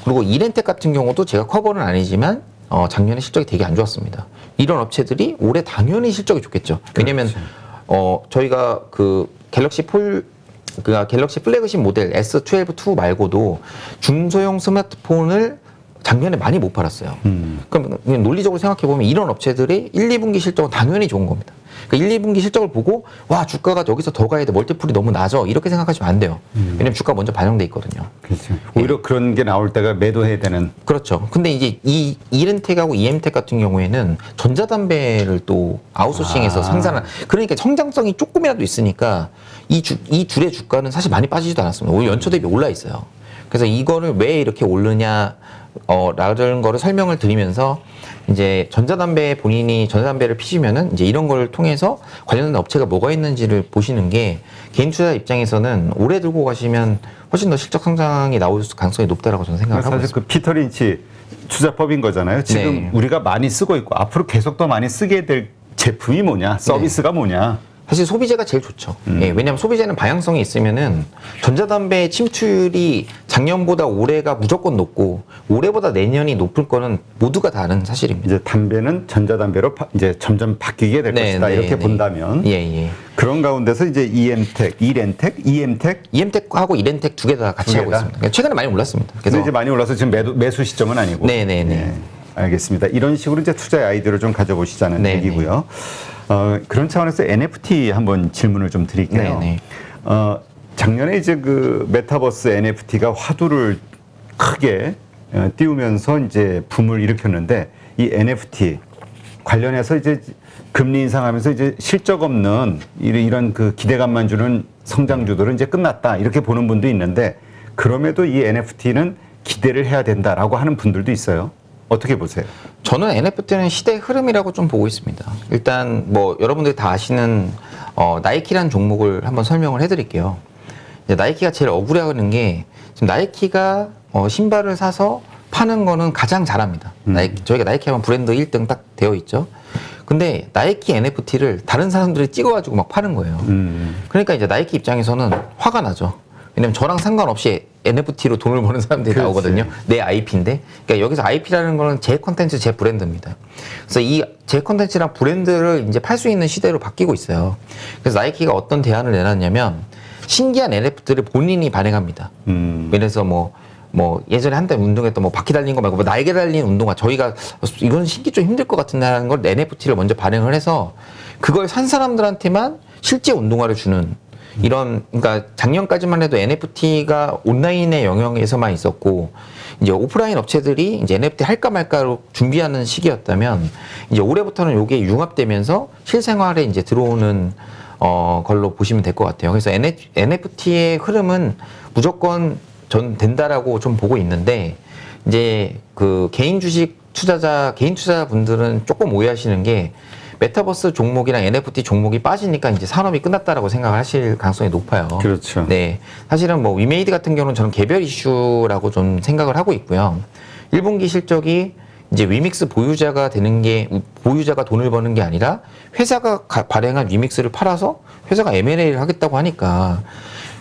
그리고 이렌텍 같은 경우도 제가 커버는 아니지만 작년에 실적이 되게 안 좋았습니다. 이런 업체들이 올해 당연히 실적이 좋겠죠. 왜냐면 저희가 그 갤럭시 플래그십 모델 S12 말고도 중소형 스마트폰을 작년에 많이 못 팔았어요. 그럼 논리적으로 생각해보면 이런 업체들이 1, 2분기 실적은 당연히 좋은 겁니다. 그러니까 1, 2분기 실적을 보고 와 주가가 여기서 더 가야 돼 멀티플이 너무 낮아 이렇게 생각하시면 안 돼요. 왜냐면 주가 먼저 반영돼 있거든요. 그렇죠. 오히려 그런 게 나올 때가 매도해야 되는. 그렇죠. 근데 이제 이 이렌텍하고 EM텍 같은 경우에는 전자담배를 또 아웃소싱해서 생산한 그러니까 성장성이 조금이라도 있으니까 이 둘의 주가는 사실 많이 빠지지도 않았습니다. 오히려 연초 대비 올라 있어요. 그래서 이거를 왜 이렇게 오르냐 라는 거를 설명을 드리면서 이제 본인이 전자담배를 피시면은 이제 이런 걸 통해서 관련된 업체가 뭐가 있는지를 보시는 게 개인 투자 입장에서는 오래 들고 가시면 훨씬 더 실적 성장이 나올 가능성이 높다라고 저는 생각을 하고 사실 있습니다. 그 피터 린치 투자법인 거잖아요. 지금 네. 우리가 많이 쓰고 있고 앞으로 계속 더 많이 쓰게 될 제품이 뭐냐, 서비스가 뭐냐. 사실 소비재가 제일 좋죠. 예, 왜냐하면 소비재는 방향성이 있으면은 전자담배 침투율이 작년보다 올해가 무조건 높고 올해보다 내년이 높을 거는 모두가 다 아는 사실입니다. 이제 담배는 전자담배로 이제 점점 바뀌게 될 것이다. 이렇게 본다면 예. 그런 가운데서 이제 EM택, EM택 EM택하고 이렌텍 두 개 다 같이 두 개 하고 다? 있습니다. 그러니까 최근에 많이 올랐습니다. 그래서 그래서 이제 많이 올라서 지금 매수 시점은 아니고. 네네네. 예, 알겠습니다. 이런 식으로 이제 투자의 아이디어를 좀 가져보시자는 네네. 얘기고요. 그런 차원에서 NFT 한번 질문을 좀 드릴게요. 네네. 작년에 이제 그 메타버스 NFT가 화두를 크게 띄우면서 이제 붐을 일으켰는데 이 NFT 관련해서 이제 금리 인상하면서 이제 실적 없는 이런 그 기대감만 주는 성장주들은 이제 끝났다 이렇게 보는 분도 있는데 그럼에도 이 NFT는 기대를 해야 된다라고 하는 분들도 있어요. 어떻게 보세요? 저는 NFT는 시대의 흐름이라고 좀 보고 있습니다. 일단 뭐 여러분들이 다 아시는 나이키라는 종목을 한번 설명을 해드릴게요. 이제 나이키가 제일 억울해하는 게 지금 나이키가 신발을 사서 파는 거는 가장 잘합니다. 저희가 나이키 하면 브랜드 1등 딱 되어 있죠. 근데 나이키 NFT를 다른 사람들이 찍어가지고 막 파는 거예요. 그러니까 이제 나이키 입장에서는 화가 나죠. 왜냐면 저랑 상관없이 NFT로 돈을 버는 사람들이 그렇지. 나오거든요. 내 IP인데. 그러니까 여기서 IP라는 거는 제 콘텐츠, 제 브랜드입니다. 그래서 이 제 콘텐츠랑 브랜드를 이제 팔 수 있는 시대로 바뀌고 있어요. 그래서 나이키가 어떤 대안을 내놨냐면 신기한 NFT를 본인이 발행합니다. 예를 들어서 뭐 예전에 한때 운동했던 뭐 바퀴 달린 거 말고 뭐 날개 달린 운동화 저희가 이건 신기 좀 힘들 것 같은데 하는 걸 NFT를 먼저 발행을 해서 그걸 산 사람들한테만 실제 운동화를 주는 이런, 그러니까 작년까지만 해도 NFT가 온라인의 영역에서만 있었고 이제 오프라인 업체들이 이제 NFT 할까 말까로 준비하는 시기였다면 이제 올해부터는 이게 융합되면서 실생활에 이제 들어오는 걸로 보시면 될 것 같아요. 그래서 NFT의 흐름은 무조건 전 된다라고 좀 보고 있는데 이제 그 개인 투자자분들은 조금 오해하시는 게 메타버스 종목이랑 NFT 종목이 빠지니까 이제 산업이 끝났다라고 생각을 하실 가능성이 높아요. 그렇죠. 네. 사실은 뭐 위메이드 같은 경우는 저는 개별 이슈라고 좀 생각을 하고 있고요. 1분기 실적이 이제 위믹스 보유자가 돈을 버는 게 아니라 회사가 발행한 위믹스를 팔아서 회사가 M&A를 하겠다고 하니까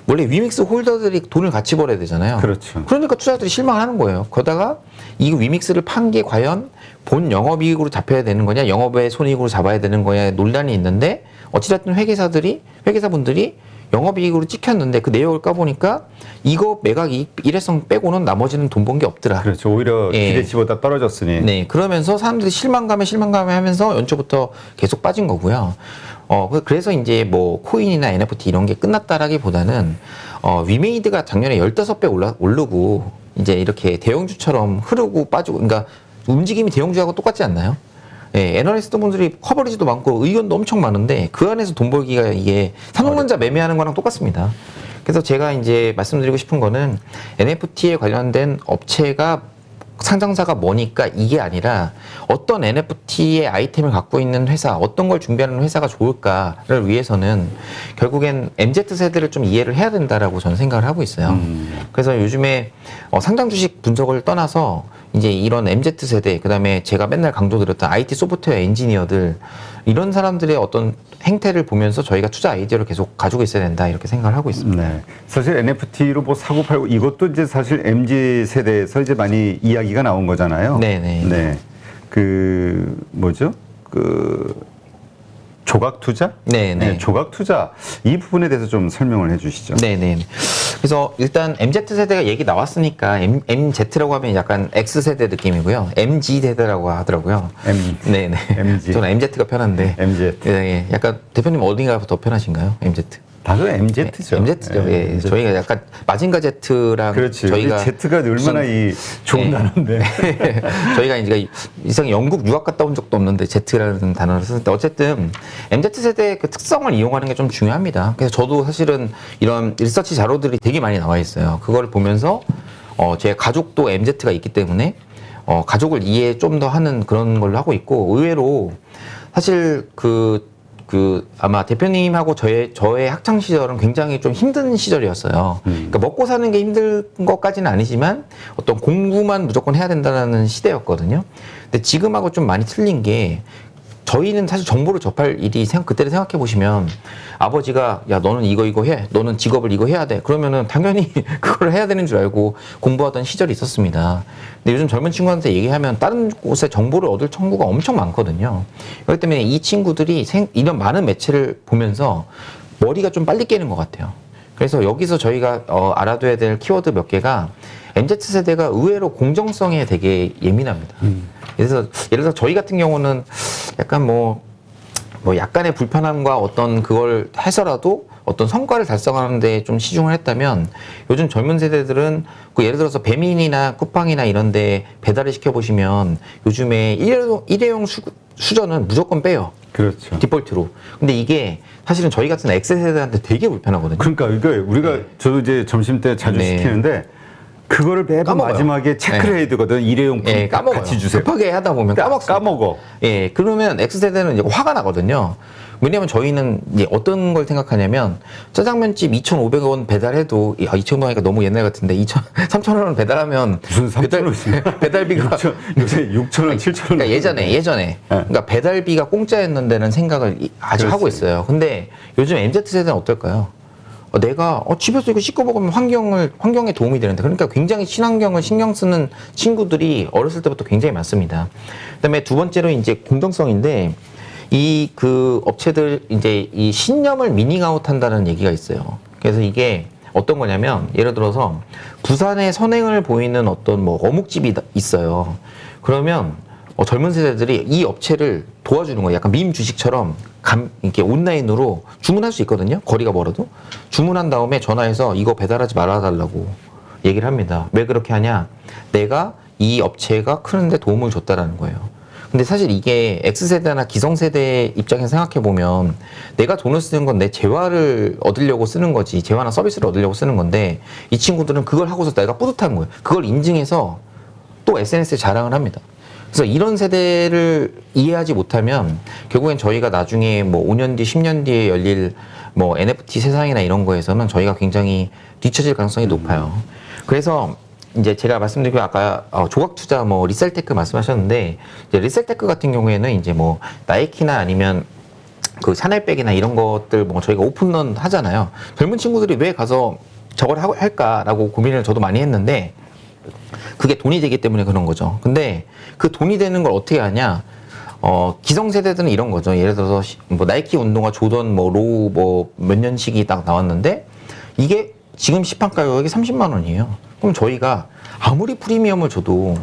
원래 위믹스 홀더들이 돈을 같이 벌어야 되잖아요. 그렇죠. 그러니까 투자자들이 실망하는 거예요. 거다가 이 위믹스를 판 게 과연 본 영업이익으로 잡혀야 되는 거냐, 영업의 손익으로 잡아야 되는 거냐 논란이 있는데 어찌됐든 회계사분들이 영업이익으로 찍혔는데 그 내역을 까보니까 이거 매각이익 일회성 빼고는 나머지는 돈 번 게 없더라. 그렇죠. 오히려 예. 기대치보다 떨어졌으니. 네, 그러면서 사람들이 실망감에 하면서 연초부터 계속 빠진 거고요. 그래서 이제 뭐 코인이나 NFT 이런 게 끝났다라기보다는 위메이드가 작년에 15배 오르고 이제 이렇게 대형주처럼 흐르고 빠지고, 그러니까 움직임이 대형주하고 똑같지 않나요? 예, 애널리스트 분들이 커버리지도 많고 의견도 엄청 많은데 그 안에서 돈 벌기가 이게 삼성전자 매매하는 거랑 똑같습니다. 그래서 제가 이제 말씀드리고 싶은 거는 NFT에 관련된 업체가 상장사가 뭐니까 이게 아니라 어떤 NFT의 아이템을 갖고 있는 회사, 어떤 걸 준비하는 회사가 좋을까를 위해서는 결국엔 MZ세대를 좀 이해를 해야 된다라고 저는 생각을 하고 있어요. 그래서 요즘에 상장 주식 분석을 떠나서 이제 이런 MZ세대, 그 다음에 제가 맨날 강조드렸던 IT 소프트웨어 엔지니어들, 이런 사람들의 어떤 행태를 보면서 저희가 투자 아이디어를 계속 가지고 있어야 된다, 이렇게 생각을 하고 있습니다. 네. 사실 NFT로 뭐 사고 팔고 이것도 이제 사실 MZ 세대에서 이제 많이 이야기가 나온 거잖아요. 네네. 네. 그 뭐죠? 그 조각 투자? 네네. 네, 조각 투자 이 부분에 대해서 좀 설명을 해주시죠. 네네. 그래서 일단 MZ세대가 얘기 나왔으니까 MZ라고 하면 약간 X세대 느낌이고요. MG세대라고 하더라고요. 네네. MG. 저는 MZ가 편한데. MZ. 예, 예. 약간 대표님 어디가 더 편하신가요? MZ. 다들 MZ죠. MZ죠. 예. 저희가 약간 마징가 Z랑 그렇지. 저희가 우리 Z가 얼마나 이 좋은 단어인데. 저희가 이제 이상 영국 유학 갔다 온 적도 없는데 Z라는 단어를 쓰는데 어쨌든 MZ세대의 그 특성을 이용하는 게 좀 중요합니다. 그래서 저도 사실은 이런 리서치 자료들이 되게 많이 나와 있어요. 그걸 보면서 제 가족도 MZ가 있기 때문에 가족을 이해 좀 더 하는 그런 걸로 하고 있고, 의외로 사실 아마 대표님하고 저의 학창 시절은 굉장히 좀 힘든 시절이었어요. 그러니까 먹고 사는 게 힘든 것까지는 아니지만 어떤 공부만 무조건 해야 된다는 시대였거든요. 근데 지금하고 좀 많이 틀린 게, 저희는 사실 정보를 접할 일이 그때를 생각해 보시면 아버지가 야 너는 이거 해, 너는 직업을 이거 해야 돼, 그러면은 당연히 그걸 해야 되는 줄 알고 공부하던 시절이 있었습니다. 근데 요즘 젊은 친구한테 얘기하면 다른 곳에 정보를 얻을 청구가 엄청 많거든요. 그렇기 때문에 이 친구들이 이런 많은 매체를 보면서 머리가 좀 빨리 깨는 것 같아요. 그래서 여기서 저희가 알아둬야 될 키워드 몇 개가, MZ세대가 의외로 공정성에 되게 예민합니다. 예를 들어서 저희 같은 경우는 약간 뭐 약간의 불편함과 어떤 그걸 해서라도 어떤 성과를 달성하는 데 좀 치중을 했다면, 요즘 젊은 세대들은 예를 들어서 배민이나 쿠팡이나 이런 데 배달을 시켜보시면 요즘에 일회용 수저는 무조건 빼요. 그렇죠. 디폴트로. 근데 이게 사실은 저희 같은 X세대한테 되게 불편하거든요. 그러니까 이거 우리가 저도 이제 점심 때 자주 네. 시키는데 그거를 매번 까먹어요. 마지막에 체크를 해야 되거든. 일회용품 예, 까먹어요. 같이 주세요. 급하게 하다 보면 까먹어요. 까먹어. 예, 그러면 X세대는 이제 화가 나거든요. 왜냐면 저희는 이제 어떤 걸 생각하냐면 짜장면집 2,500원 배달해도 2,000원이니까 너무 옛날 같은데 3,000원 배달하면 무슨 3,000원이야? 배달비가 요새 6,000원, 7,000원. 그러니까 예전에 그러니까 배달비가 공짜였는데는 생각을 아직 하고 있어요. 근데 요즘 MZ 세대는 어떨까요? 내가 집에서 이거 씻고 먹으면 환경에 도움이 되는데, 그러니까 굉장히 친환경을 신경 쓰는 친구들이 어렸을 때부터 굉장히 많습니다. 그다음에 두 번째로 이제 공정성인데, 이 그 업체들 이제 이 신념을 미닝아웃 한다는 얘기가 있어요. 그래서 이게 어떤 거냐면, 예를 들어서 부산에 선행을 보이는 어떤 뭐 어묵집이 있어요. 그러면 젊은 세대들이 이 업체를 도와주는 거예요. 약간 밈 주식처럼 이렇게 온라인으로 주문할 수 있거든요. 거리가 멀어도. 주문한 다음에 전화해서 이거 배달하지 말아달라고 얘기를 합니다. 왜 그렇게 하냐? 내가 이 업체가 크는데 도움을 줬다라는 거예요. 근데 사실 이게 X세대나 기성세대 입장에서 생각해보면 내가 돈을 쓰는 건 내 재화를 얻으려고 쓰는 거지, 재화나 서비스를 얻으려고 쓰는 건데, 이 친구들은 그걸 하고서 내가 뿌듯한 거예요. 그걸 인증해서 또 SNS에 자랑을 합니다. 그래서 이런 세대를 이해하지 못하면 결국엔 저희가 나중에 뭐 5년 뒤, 10년 뒤에 열릴 뭐 NFT 세상이나 이런 거에서는 저희가 굉장히 뒤처질 가능성이 높아요. 그래서 이제 제가 말씀드린 아까 조각 투자 뭐 리셀테크 말씀하셨는데, 이제 리셀테크 같은 경우에는 이제 뭐 나이키나 아니면 그 샤넬백이나 이런 것들 뭐 저희가 오픈런 하잖아요. 젊은 친구들이 왜 가서 저걸 할까라고 고민을 저도 많이 했는데, 그게 돈이 되기 때문에 그런 거죠. 근데 그 돈이 되는 걸 어떻게 하냐? 기성세대들은 이런 거죠. 예를 들어서 뭐 나이키 운동화 조던 뭐 로우 뭐 몇 년식이 딱 나왔는데, 이게 지금 시판 가격이 30만 원이에요. 그럼 저희가 아무리 프리미엄을 줘도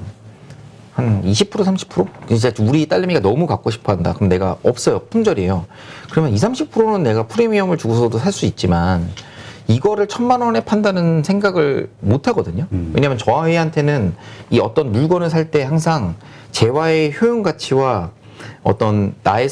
한 20%, 30%? 진짜 우리 딸내미가 너무 갖고 싶어 한다. 그럼 내가 없어요. 품절이에요. 그러면 20, 30%는 내가 프리미엄을 주고서도 살 수 있지만, 이거를 1,000만 원에 판다는 생각을 못 하거든요. 왜냐하면 저희한테는 이 어떤 물건을 살 때 항상 재화의 효용 가치와 어떤 나의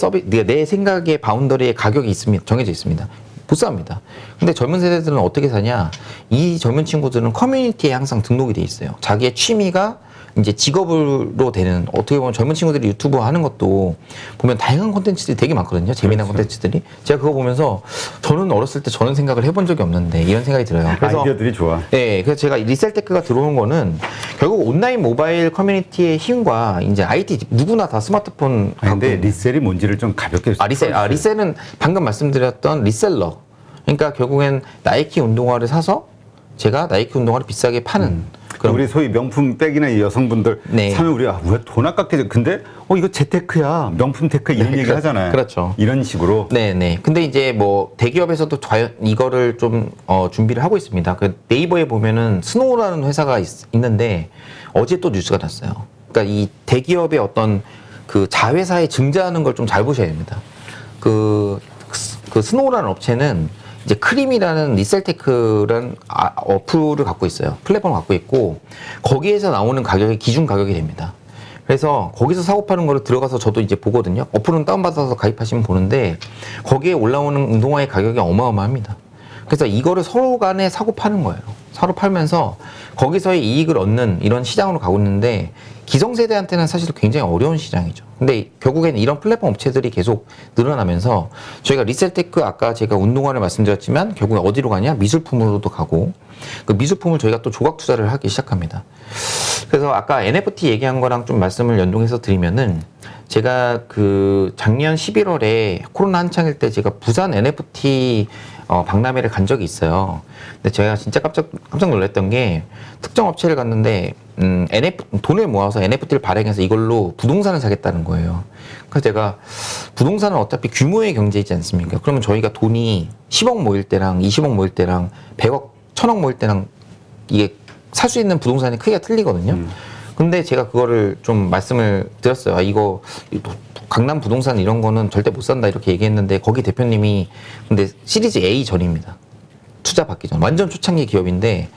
내 생각의 바운더리의 가격이 있습니다. 정해져 있습니다. 못 삽니다. 근데 젊은 세대들은 어떻게 사냐? 이 젊은 친구들은 커뮤니티에 항상 등록이 돼 있어요. 자기의 취미가 이제 직업으로 되는, 어떻게 보면 젊은 친구들이 유튜브 하는 것도 보면 다양한 콘텐츠들이 되게 많거든요. 재미난 콘텐츠들이. 제가 그거 보면서 저는 어렸을 때 저는 생각을 해본 적이 없는데 이런 생각이 들어요. 그래서 아이디어들이 좋아. 네, 그래서 제가 리셀테크가 들어온 거는 결국 온라인 모바일 커뮤니티의 힘과 이제 IT 누구나 다 스마트폰. 근데 리셀이 뭔지를 좀 가볍게. 리셀은 방금 말씀드렸던 리셀러. 그러니까 결국엔 나이키 운동화를 사서 제가 나이키 운동화를 비싸게 파는. 그럼 우리 소위 명품 백이나 여성분들 네. 사면 우리가 왜 돈 아깝게, 근데 이거 재테크야, 명품 테크 이런 얘기 하잖아요. 그렇죠. 이런 식으로. 네네. 근데 이제 뭐 대기업에서도 이거를 좀 준비를 하고 있습니다. 그 네이버에 보면은 스노우라는 회사가 있는데 어제 또 뉴스가 났어요. 그러니까 이 대기업의 어떤 그 자회사에 증자하는 걸 좀 잘 보셔야 됩니다. 그 스노우라는 업체는 이제 크림이라는 리셀테크라는 어플을 갖고 있어요. 플랫폼을 갖고 있고, 거기에서 나오는 가격이 기준 가격이 됩니다. 그래서 거기서 사고 파는 거를 들어가서 저도 이제 보거든요. 어플은 다운받아서 가입하시면 보는데, 거기에 올라오는 운동화의 가격이 어마어마합니다. 그래서 이거를 서로 간에 사고 파는 거예요. 서로 팔면서 거기서의 이익을 얻는 이런 시장으로 가고 있는데, 기성세대한테는 사실 굉장히 어려운 시장이죠. 근데 결국에는 이런 플랫폼 업체들이 계속 늘어나면서 저희가 리셀테크, 아까 제가 운동화를 말씀드렸지만 결국에 어디로 가냐? 미술품으로도 가고, 그 미술품을 저희가 또 조각 투자를 하기 시작합니다. 그래서 아까 NFT 얘기한 거랑 좀 말씀을 연동해서 드리면은, 제가 그 작년 11월에 코로나 한창일 때 제가 부산 NFT 박람회를 간 적이 있어요. 근데 제가 진짜 깜짝 놀랐던 게, 특정 업체를 갔는데 돈을 모아서 NFT를 발행해서 이걸로 부동산을 사겠다는 거예요. 그래서 제가, 부동산은 어차피 규모의 경제이지 않습니까? 그러면 저희가 돈이 10억 모일 때랑 20억 모일 때랑 100억, 1000억 모일 때랑 이게 살 수 있는 부동산이 크기가 틀리거든요. 근데 제가 그거를 좀 말씀을 드렸어요. 이거 강남 부동산 이런 거는 절대 못 산다 이렇게 얘기했는데, 거기 대표님이 근데 시리즈 A 전입니다. 투자 받기 전. 완전 초창기 기업인데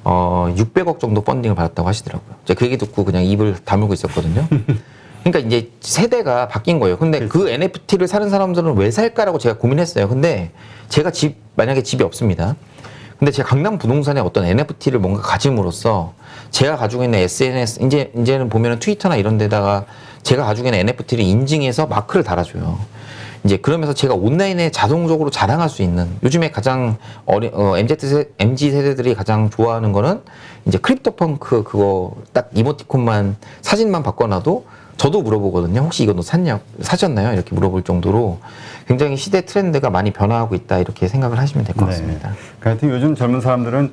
600억 정도 펀딩을 받았다고 하시더라고요. 제가 그 얘기 듣고 그냥 입을 다물고 있었거든요. 그러니까 이제 세대가 바뀐 거예요. 근데 그 NFT를 사는 사람들은 왜 살까라고 제가 고민했어요. 근데 제가 만약에 집이 없습니다. 근데 제가 강남 부동산에 어떤 NFT를 뭔가 가짐으로써 제가 가지고 있는 SNS, 이제는 보면은 트위터나 이런 데다가 제가 가지고 있는 NFT를 인증해서 마크를 달아줘요. 이제 그러면서 제가 온라인에 자동적으로 자랑할 수 있는 요즘에 가장 MZ 세대들이 가장 좋아하는 거는 이제 크립토 펑크 그거 딱 이모티콘만 사진만 바꿔놔도 저도 물어보거든요. 혹시 이거 너 사셨나요? 이렇게 물어볼 정도로 굉장히 시대 트렌드가 많이 변화하고 있다 이렇게 생각을 하시면 될 것 같습니다. 하여튼 요즘 젊은 사람들은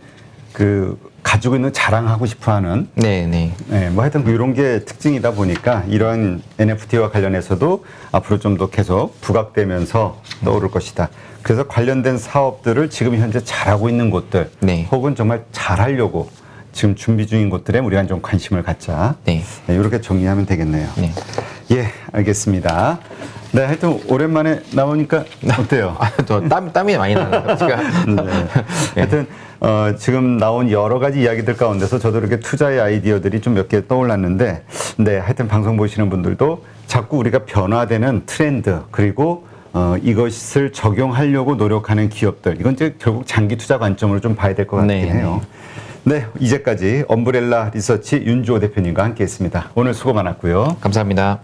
그 가지고 있는 자랑하고 싶어하는 네. 뭐 하여튼 이런 게 특징이다 보니까 이런 NFT와 관련해서도 앞으로 좀 더 계속 부각되면서 떠오를 것이다. 그래서 관련된 사업들을 지금 현재 잘하고 있는 곳들 네. 혹은 정말 잘하려고 지금 준비 중인 곳들에 우리가 좀 관심을 갖자. 네. 이렇게 정리하면 되겠네요. 네. 예, 알겠습니다. 네, 하여튼 오랜만에 나오니까 어때요? 저 땀이 많이 나네요. 제가. 네. 하여튼 지금 나온 여러 가지 이야기들 가운데서 저도 이렇게 투자의 아이디어들이 좀 몇 개 떠올랐는데, 네, 하여튼 방송 보시는 분들도 자꾸 우리가 변화되는 트렌드 그리고 이것을 적용하려고 노력하는 기업들, 이건 이제 결국 장기 투자 관점으로 좀 봐야 될 것 같긴 해요. 네, 이제까지 엄브렐라 리서치 윤주호 대표님과 함께했습니다. 오늘 수고 많았고요. 감사합니다.